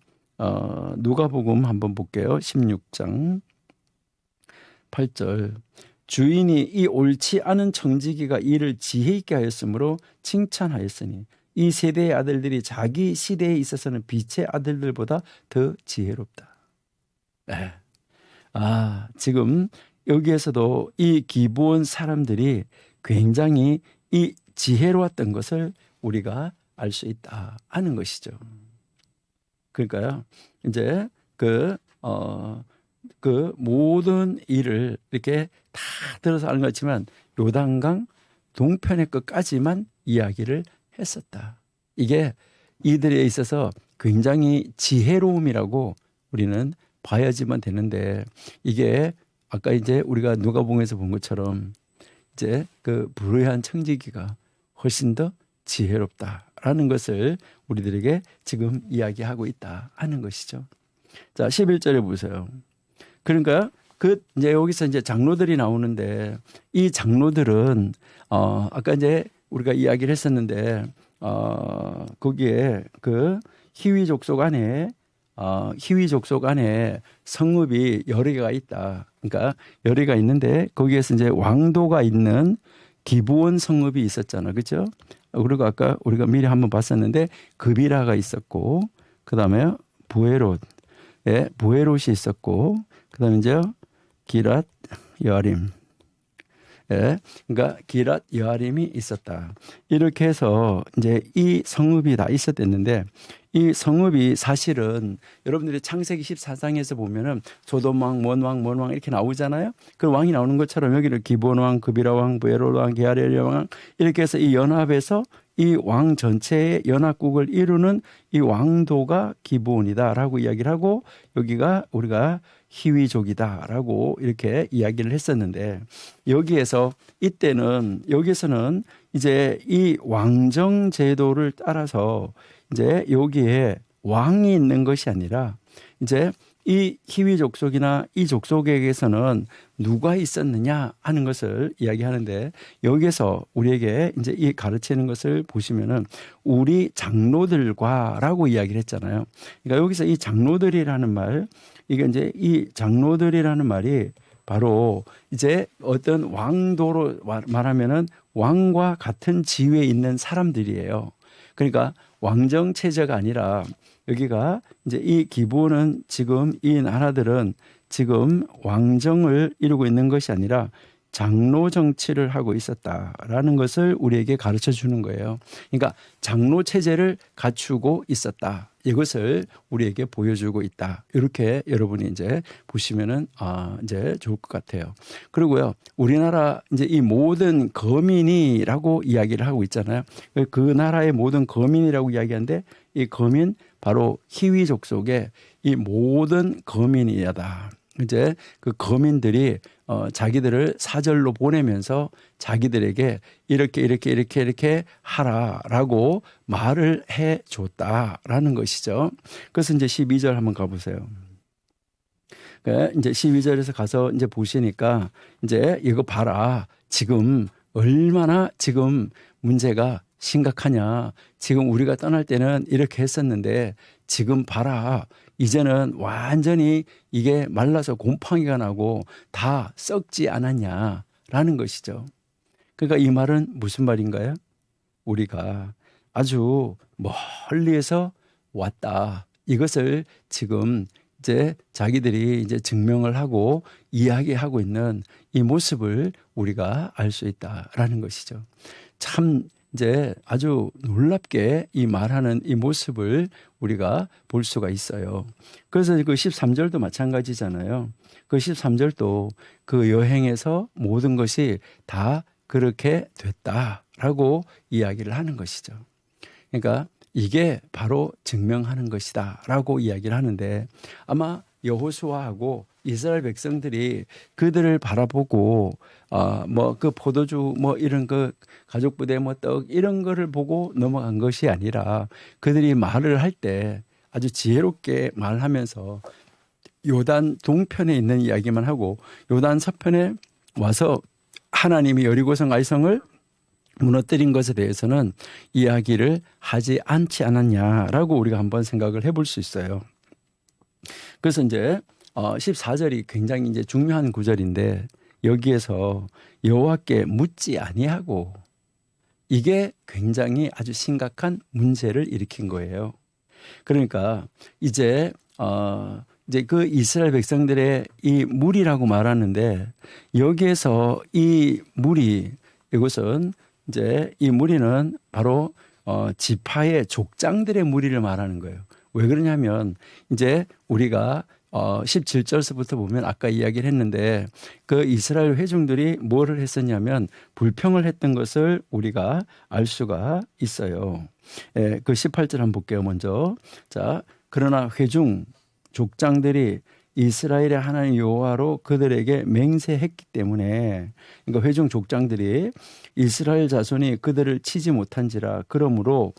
누가복음 한번 볼게요. 16장 8절. 주인이 이 옳지 않은 청지기가 이를 지혜 있게 하였으므로 칭찬하였으니 이 세대의 아들들이 자기 시대에 있어서는 빛의 아들들보다 더 지혜롭다. 네. 지금 여기에서도 이 기브온 사람들이 굉장히 이 지혜로웠던 것을 우리가 알 수 있다 하는 것이죠. 그러니까요, 이제 그 모든 일을 이렇게 다 들어서 아는 것 같지만 요단강 동편의 끝까지만 이야기를 했었다. 이게 이들에 있어서 굉장히 지혜로움이라고 우리는 봐야지만 되는데, 이게 아까 이제 우리가 누가복음에서 본 것처럼 이제 그 불의한 청지기가 훨씬 더 지혜롭다라는 것을 우리들에게 지금 이야기하고 있다 하는 것이죠. 자, 11절에 보세요. 그러니까 이제 여기서 이제 장로들이 나오는데, 이 장로들은 아까 이제 우리가 이야기를 했었는데 거기에 그 히위 족속 안에 성읍이 여러 개가 있다. 그러니까 여러 개가 있는데 거기에서 이제 왕도가 있는 기브온 성읍이 있었잖아, 그렇죠? 그리고 아까 우리가 미리 한번 봤었는데 그비라가 있었고, 그다음에 부에롯이 있었고, 그다음에 이제 기랏 여아림, 그러니까 기랏 여아림이 있었다. 이렇게 해서 이제 이 성읍이 다 있었댔는데, 이 성읍이 사실은 여러분들이 창세기 14장에서 보면은 소돔 왕, 먼 왕 이렇게 나오잖아요. 그 왕이 나오는 것처럼 여기를 기브온 왕, 그비라 왕, 부에롯 왕, 게하렐 왕 이렇게 해서 이 연합에서 이 왕 전체의 연합국을 이루는 이 왕도가 기브온이다라고 이야기를 하고, 여기가 우리가 히위족이다라고 이렇게 이야기를 했었는데, 여기서는 이제 이 왕정 제도를 따라서 이제 여기에 왕이 있는 것이 아니라 이제 이 히위 족속이나 이 족속에게서는 누가 있었느냐 하는 것을 이야기하는데, 여기에서 우리에게 이제 이 가르치는 것을 보시면은 우리 장로들과라고 이야기를 했잖아요. 그러니까 여기서 이 장로들이라는 말, 이게 이제 이 장로들이라는 말이 바로 이제 어떤 왕도로 말하면은 왕과 같은 지위에 있는 사람들이에요. 그러니까 왕정 체제가 아니라 여기가 이제 이 기브온은 지금 이 나라들은 지금 왕정을 이루고 있는 것이 아니라 장로 정치를 하고 있었다라는 것을 우리에게 가르쳐 주는 거예요. 그러니까 장로 체제를 갖추고 있었다. 이것을 우리에게 보여주고 있다. 이렇게 여러분이 이제 보시면은 이제 좋을 것 같아요. 그리고요, 우리나라 이제 이 모든 거민이라고 이야기를 하고 있잖아요. 그 나라의 모든 거민이라고 이야기하는데, 이 거민 바로 히위족 속의 이 모든 거민이다. 이제 그 거민들이 자기들을 사절로 보내면서 자기들에게 이렇게 하라라고 말을 해 줬다라는 것이죠. 그래서 이제 12절 한번 가보세요. 이제 12절에서 가서 이제 보시니까 이제 이거 봐라. 지금 얼마나 지금 문제가 심각하냐. 지금 우리가 떠날 때는 이렇게 했었는데 지금 봐라. 이제는 완전히 이게 말라서 곰팡이가 나고 다 썩지 않았냐라는 것이죠. 그러니까 이 말은 무슨 말인가요? 우리가 아주 멀리에서 왔다. 이것을 지금 이제 자기들이 이제 증명을 하고 이야기하고 있는 이 모습을 우리가 알 수 있다라는 것이죠. 참 이제 아주 놀랍게 이 말하는 이 모습을 우리가 볼 수가 있어요. 그래서 그 13절도 마찬가지잖아요. 그 13절도 그 여행에서 모든 것이 다 그렇게 됐다라고 이야기를 하는 것이죠. 그러니까 이게 바로 증명하는 것이다라고 이야기를 하는데 아마 여호수아하고 이스라엘 백성들이 그들을 바라보고 뭐 그 포도주 뭐 이런 그 가족 부대 뭐 떡 이런 거를 보고 넘어간 것이 아니라 그들이 말을 할 때 아주 지혜롭게 말하면서 요단 동편에 있는 이야기만 하고 요단 서편에 와서 하나님이 여리고성 아이성을 무너뜨린 것에 대해서는 이야기를 하지 않지 않았냐라고 우리가 한번 생각을 해볼 수 있어요. 그래서 이제 14절이 굉장히 이제 중요한 구절인데 여기에서 여호와께 묻지 아니하고 이게 굉장히 아주 심각한 문제를 일으킨 거예요. 그러니까 이제 그 이스라엘 백성들의 이 무리라고 말하는데 여기에서 이 무리 이것은 이제 이 무리는 바로 지파의 족장들의 무리를 말하는 거예요. 왜 그러냐면 이제 우리가 17절서부터 보면 아까 이야기를 했는데 그 이스라엘 회중들이 뭐를 했었냐면 불평을 했던 것을 우리가 알 수가 있어요. 예, 그 18절 한번 볼게요. 먼저. 자, 그러나 회중 족장들이 이스라엘의 하나님 여호와로 그들에게 맹세했기 때문에 그러니까 회중 족장들이 이스라엘 자손이 그들을 치지 못한지라 그러므로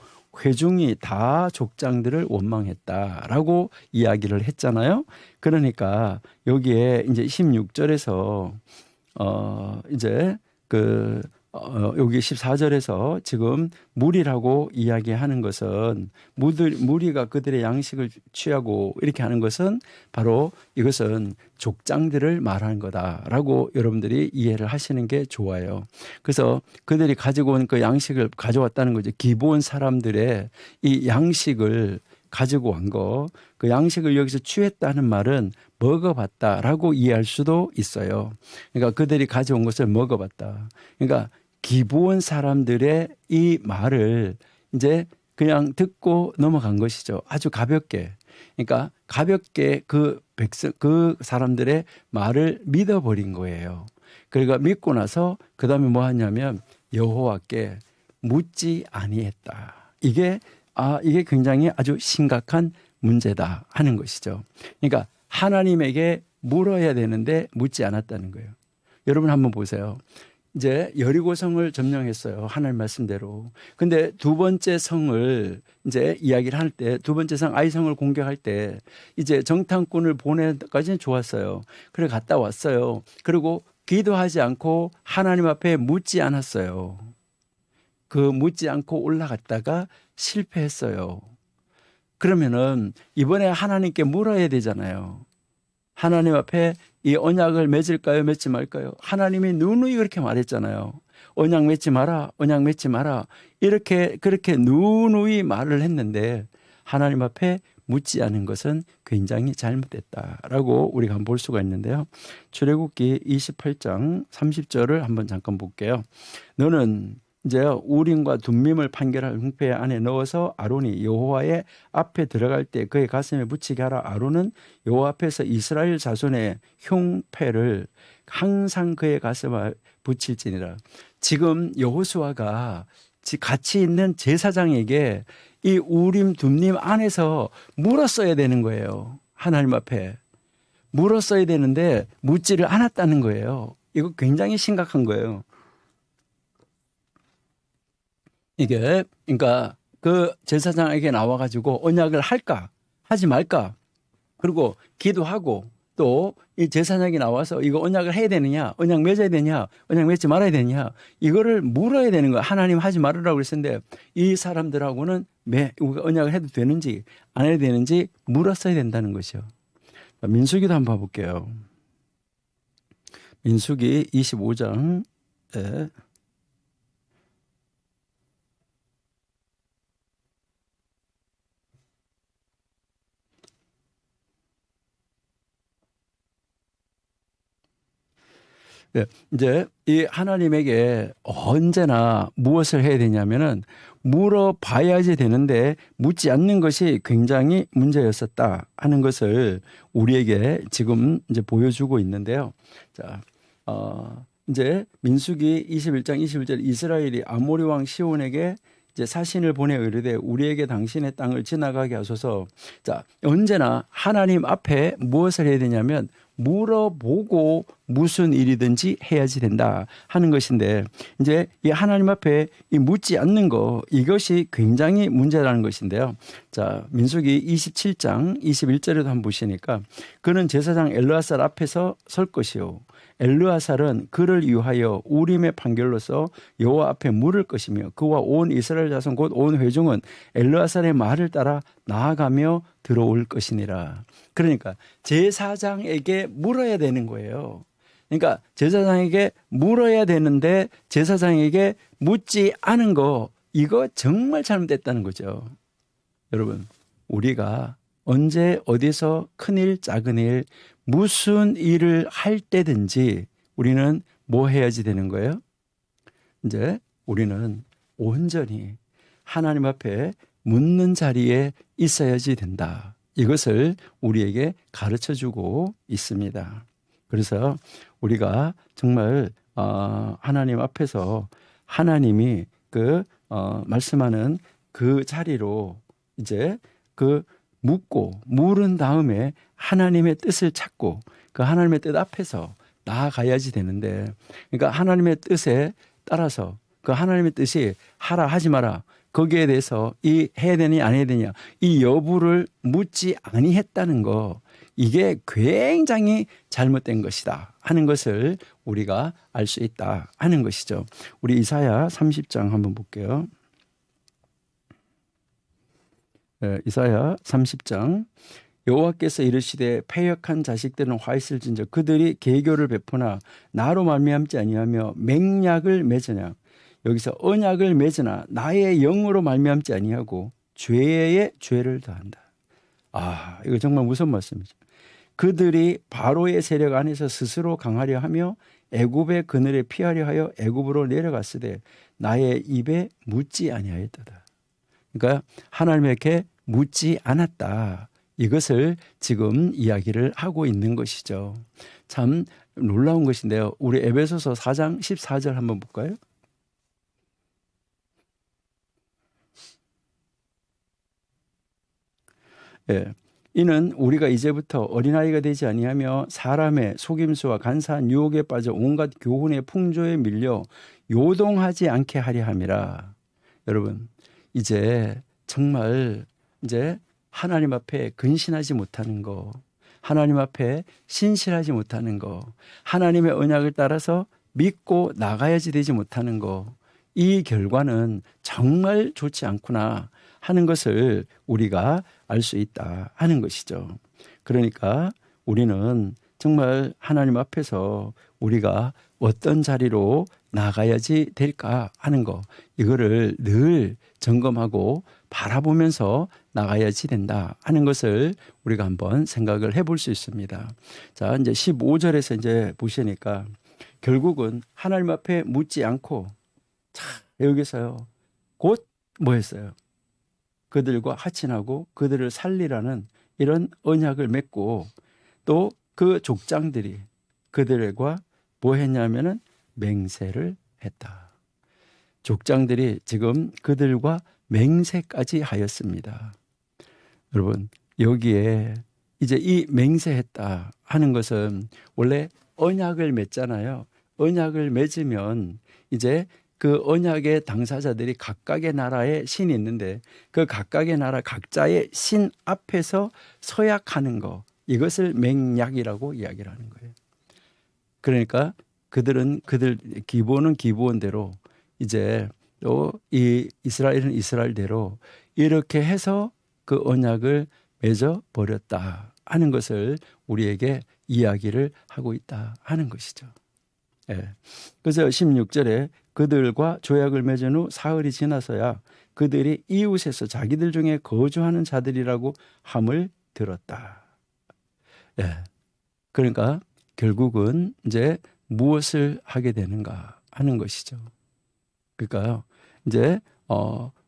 회중이 다 족장들을 원망했다라고 이야기를 했잖아요. 그러니까 여기에 이제 16절에서 이제 여기 14절에서 지금 무리라고 이야기하는 것은 무리가 그들의 양식을 취하고 이렇게 하는 것은 바로 이것은 족장들을 말하는 거다라고 여러분들이 이해를 하시는 게 좋아요. 그래서 그들이 가지고 온 그 양식을 가져왔다는 거죠. 기본 사람들의 이 양식을 가지고 온 거, 그 양식을 여기서 취했다는 말은 먹어봤다라고 이해할 수도 있어요. 그러니까 그들이 가져온 것을 먹어봤다. 그러니까 기부온 사람들의 이 말을 이제 그냥 듣고 넘어간 것이죠. 아주 가볍게. 그러니까 가볍게 그 사람들의 말을 믿어버린 거예요. 그러니까 믿고 나서 그 다음에 뭐 하냐면 여호와께 묻지 아니했다. 이게 굉장히 아주 심각한 문제다 하는 것이죠. 그러니까 하나님에게 물어야 되는데 묻지 않았다는 거예요. 여러분 한번 보세요. 이제 여리고성을 점령했어요. 하나님 말씀대로. 근데 두 번째 성을 이제 이야기를 할 때, 두 번째 성 아이성을 공격할 때 이제 정탐꾼을 보내기까지는 좋았어요. 그래 갔다 왔어요. 그리고 기도하지 않고 하나님 앞에 묻지 않았어요. 그 묻지 않고 올라갔다가 실패했어요. 그러면은 이번에 하나님께 물어야 되잖아요. 하나님 앞에 이 언약을 맺을까요? 맺지 말까요? 하나님이 누누이 그렇게 말했잖아요. 언약 맺지 마라. 언약 맺지 마라. 그렇게 누누이 말을 했는데 하나님 앞에 묻지 않은 것은 굉장히 잘못됐다라고 우리가 한번 볼 수가 있는데요. 출애굽기 28장 30절을 한번 잠깐 볼게요. 너는 이제 우림과 둠밈을 판결할 흉패 안에 넣어서 아론이 여호와의 앞에 들어갈 때 그의 가슴에 붙이게 하라. 아론은 여호와 앞에서 이스라엘 자손의 흉패를 항상 그의 가슴에 붙일지니라. 지금 여호수아가 같이 있는 제사장에게 이 우림 둠밈 안에서 물었어야 되는 거예요. 하나님 앞에 물었어야 되는데 묻지를 않았다는 거예요. 이거 굉장히 심각한 거예요. 이게 그러니까 그 제사장에게 나와가지고 언약을 할까 하지 말까 그리고 기도하고 또 이 제사장이 나와서 이거 언약을 해야 되느냐 언약 맺어야 되냐 언약 맺지 말아야 되냐 이거를 물어야 되는 거야. 하나님 하지 말으라고 그랬었는데 이 사람들하고는 언약을 해도 되는지 안 해도 되는지 물었어야 된다는 것이요. 민수기도 한번 봐볼게요. 민수기 25장 예, 이제 이 하나님에게 언제나 무엇을 해야 되냐면은 물어봐야지 되는데 묻지 않는 것이 굉장히 문제였었다 하는 것을 우리에게 지금 이제 보여주고 있는데요. 자, 이제 민수기 21장 21절 이스라엘이 아모리 왕 시온에게 이제 사신을 보내 이르되 우리에게 당신의 땅을 지나가게 하소서. 자, 언제나 하나님 앞에 무엇을 해야 되냐면 물어보고 무슨 일이든지 해야지 된다 하는 것인데, 이제 이 하나님 앞에 이 묻지 않는 거, 이것이 굉장히 문제라는 것인데요. 자, 민수기 27장 21절에도 한번 보시니까 그는 제사장 엘르아살 앞에서 설 것이요 엘르아살은 그를 위하여 우림의 판결로서 여호와 앞에 물을 것이며 그와 온 이스라엘 자손 곧 온 회중은 엘르아살의 말을 따라 나아가며 들어올 것이니라. 그러니까 제사장에게 물어야 되는 거예요. 그러니까 제사장에게 물어야 되는데 제사장에게 묻지 않은 거, 이거 정말 잘못됐다는 거죠. 여러분, 우리가 언제 어디서 큰일 작은 일 무슨 일을 할 때든지 우리는 뭐 해야지 되는 거예요? 이제 우리는 온전히 하나님 앞에 묻는 자리에 있어야지 된다. 이것을 우리에게 가르쳐 주고 있습니다. 그래서 우리가 정말 하나님 앞에서 하나님이 말씀하는 그 자리로 이제 묻고 물은 다음에 하나님의 뜻을 찾고 그 하나님의 뜻 앞에서 나아가야지 되는데, 그러니까 하나님의 뜻에 따라서 그 하나님의 뜻이 하라 하지 마라 거기에 대해서 이 해야 되냐 안 해야 되냐 이 여부를 묻지 아니했다는 거, 이게 굉장히 잘못된 것이다 하는 것을 우리가 알 수 있다 하는 것이죠. 우리 이사야 30장 한번 볼게요. 이사야 30장 여호와께서 이르시되 패역한 자식들은 화 있을진저 그들이 계교를 베푸나 나로 말미암지 아니하며 맹약을 맺으냐. 여기서 언약을 맺으나 나의 영으로 말미암지 아니하고 죄에 죄를 더한다. 이거 정말 무서운 말씀이죠. 그들이 바로의 세력 안에서 스스로 강하려 하며 애굽의 그늘에 피하려 하여 애굽으로 내려갔으되 나의 입에 묻지 아니하였다. 그러니까 하나님에게 묻지 않았다. 이것을 지금 이야기를 하고 있는 것이죠. 참 놀라운 것인데요. 우리 에베소서 4장 14절 한번 볼까요? 예. 이는 우리가 이제부터 어린아이가 되지 아니하며 사람의 속임수와 간사한 유혹에 빠져 온갖 교훈의 풍조에 밀려 요동하지 않게 하려 함이라. 여러분, 이제 정말 이제 하나님 앞에 근신하지 못하는 거, 하나님 앞에 신실하지 못하는 거, 하나님의 언약을 따라서 믿고 나가야지 되지 못하는 거, 이 결과는 정말 좋지 않구나 하는 것을 우리가 알 수 있다 하는 것이죠. 그러니까 우리는 정말 하나님 앞에서 우리가 어떤 자리로 나가야지 될까 하는 거, 이거를 늘 점검하고 바라보면서 나가야지 된다 하는 것을 우리가 한번 생각을 해볼 수 있습니다. 자, 이제 15절에서 이제 보시니까 결국은 하나님 앞에 묻지 않고 여기서요 곧 뭐 했어요? 그들과 하친하고 그들을 살리라는 이런 언약을 맺고 또 그 족장들이 그들과 뭐 했냐면은 맹세를 했다. 족장들이 지금 그들과 맹세까지 하였습니다. 여러분, 여기에 이제 이 맹세했다 하는 것은 원래 언약을 맺잖아요. 언약을 맺으면 이제 그 언약의 당사자들이 각각의 나라에 신이 있는데 그 각각의 나라 각자의 신 앞에서 서약하는 거, 이것을 맹약이라고 이야기를 하는 거예요. 그러니까 그들 기본은 기본대로 이제 또 이 이스라엘은 이스라엘대로 이렇게 해서 그 언약을 맺어 버렸다 하는 것을 우리에게 이야기를 하고 있다 하는 것이죠. 예. 그래서 16절에 그들과 조약을 맺은 후 사흘이 지나서야 그들이 이웃에서 자기들 중에 거주하는 자들이라고 함을 들었다. 예. 그러니까 결국은 이제 무엇을 하게 되는가 하는 것이죠. 그러니까요, 이제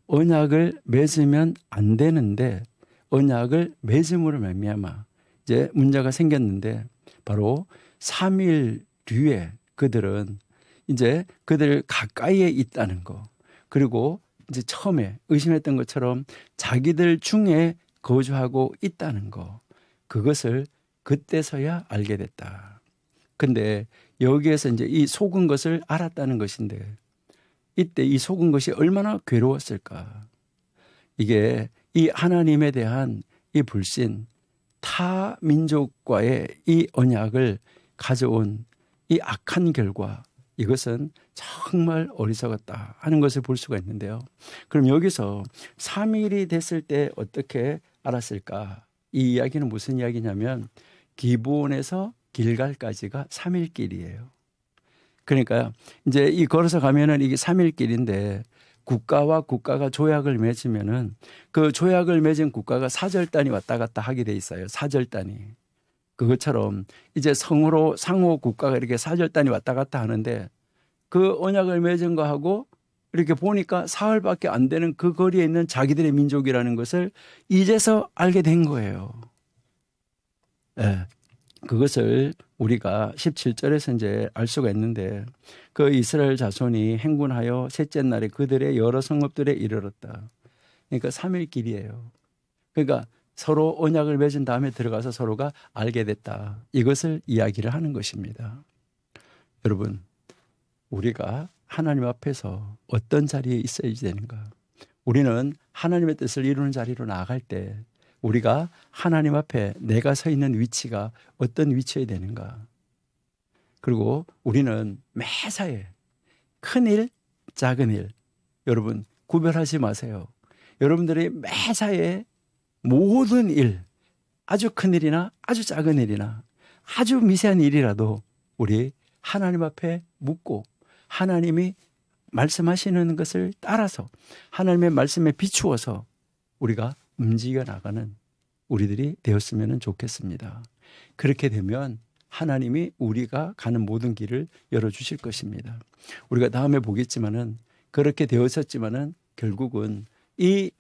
언약을 맺으면 안 되는데 언약을 맺음으로 말미암아 이제 문제가 생겼는데, 바로 삼일류에 그들은 이제 그들 가까이에 있다는 거, 그리고 이제 처음에 의심했던 것처럼 자기들 중에 거주하고 있다는 거, 그것을 그때서야 알게 됐다. 근데 여기에서 이제 이 속은 것을 알았다는 것인데, 이때 이 속은 것이 얼마나 괴로웠을까. 이게 이 하나님에 대한 이 불신, 타 민족과의 이 언약을 가져온 이 악한 결과, 이것은 정말 어리석었다 하는 것을 볼 수가 있는데요. 그럼 여기서 3일이 됐을 때 어떻게 알았을까? 이 이야기는 무슨 이야기냐면 기브온에서 길갈까지가 3일 길이에요. 그러니까요, 이제 이 걸어서 가면은 이게 3일 길인데, 국가와 국가가 조약을 맺으면은 그 조약을 맺은 국가가 사절단이 왔다 갔다 하게 돼 있어요. 사절단이. 그것처럼 이제 성으로 상호 국가가 이렇게 사절단이 왔다 갔다 하는데, 그 언약을 맺은 거하고 이렇게 보니까 사흘밖에 안 되는 그 거리에 있는 자기들의 민족이라는 것을 이제서 알게 된 거예요. 네. 그것을 우리가 17절에서 이제 알 수가 있는데, 그 이스라엘 자손이 행군하여 셋째 날에 그들의 여러 성읍들에 이르렀다. 그러니까 3일 길이에요. 그러니까 서로 언약을 맺은 다음에 들어가서 서로가 알게 됐다. 이것을 이야기를 하는 것입니다. 여러분, 우리가 하나님 앞에서 어떤 자리에 있어야 되는가? 우리는 하나님의 뜻을 이루는 자리로 나아갈 때 우리가 하나님 앞에 내가 서 있는 위치가 어떤 위치여야 되는가? 그리고 우리는 매사에 큰 일, 작은 일, 여러분 구별하지 마세요. 여러분들이 매사에 모든 일, 아주 큰 일이나 아주 작은 일이나 아주 미세한 일이라도 우리 하나님 앞에 묻고 하나님이 말씀하시는 것을 따라서 하나님의 말씀에 비추어서 우리가 움직여 나가는 우리들이 되었으면 좋겠습니다. 그렇게 되면 하나님이 우리가 가는 모든 길을 열어주실 것입니다. 우리가 다음에 보겠지만은 그렇게 되었었지만은 결국은 이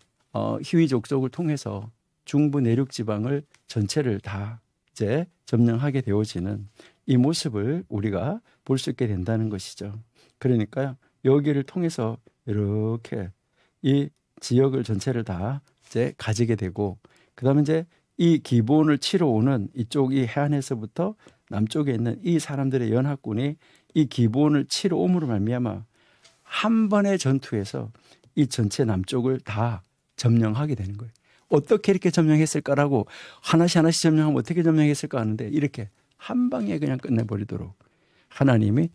희위 족속을 통해서 중부 내륙 지방을 전체를 다 이제 점령하게 되어지는 이 모습을 우리가 볼 수 있게 된다는 것이죠. 그러니까요, 여기를 통해서 이렇게 이 지역을 전체를 다 이제 가지게 되고, 그다음에 이제 이 기브온을 치러 오는 이쪽 이 해안에서부터 남쪽에 있는 이 사람들의 연합군이 이 기브온을 치러 옴으로 말미암아 한 번의 전투에서 이 전체 남쪽을 다 점령하게 되는 거예요. 어떻게 이렇게 점령했을까라고 하나씩 하나씩 점령하면 어떻게 점령했을까 하는데, 이렇게 한 방에 그냥 끝내버리도록 하나님이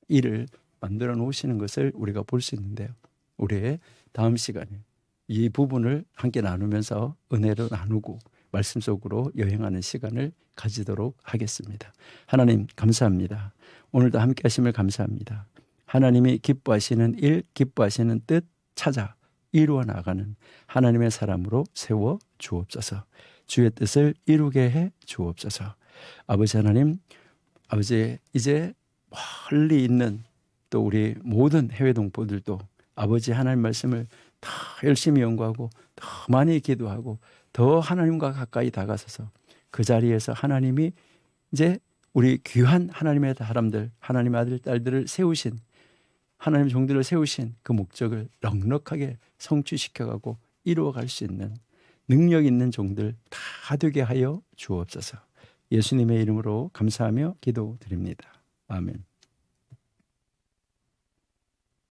일을 만들어 놓으시는 것을 우리가 볼 수 있는데요. 우리의 다음 시간에 이 부분을 함께 나누면서 은혜로 나누고 말씀 속으로 여행하는 시간을 가지도록 하겠습니다. 하나님 감사합니다. 오늘도 함께 하심을 감사합니다. 하나님이 기뻐하시는 일, 기뻐하시는 뜻 찾아 이루어 나가는 하나님의 사람으로 세워 주옵소서. 주의 뜻을 이루게 해 주옵소서. 아버지 하나님, 아버지 이제 멀리 있는 또 우리 모든 해외 동포들도 아버지 하나님 말씀을 더 열심히 연구하고 더 많이 기도하고 더 하나님과 가까이 다가서서 그 자리에서 하나님이 이제 우리 귀한 하나님의 사람들, 하나님의 아들, 딸들을 세우신, 하나님의 종들을 세우신 그 목적을 넉넉하게 성취시켜가고 이루어갈 수 있는 능력 있는 종들 다 되게 하여 주옵소서. 예수님의 이름으로 감사하며 기도드립니다. 아멘.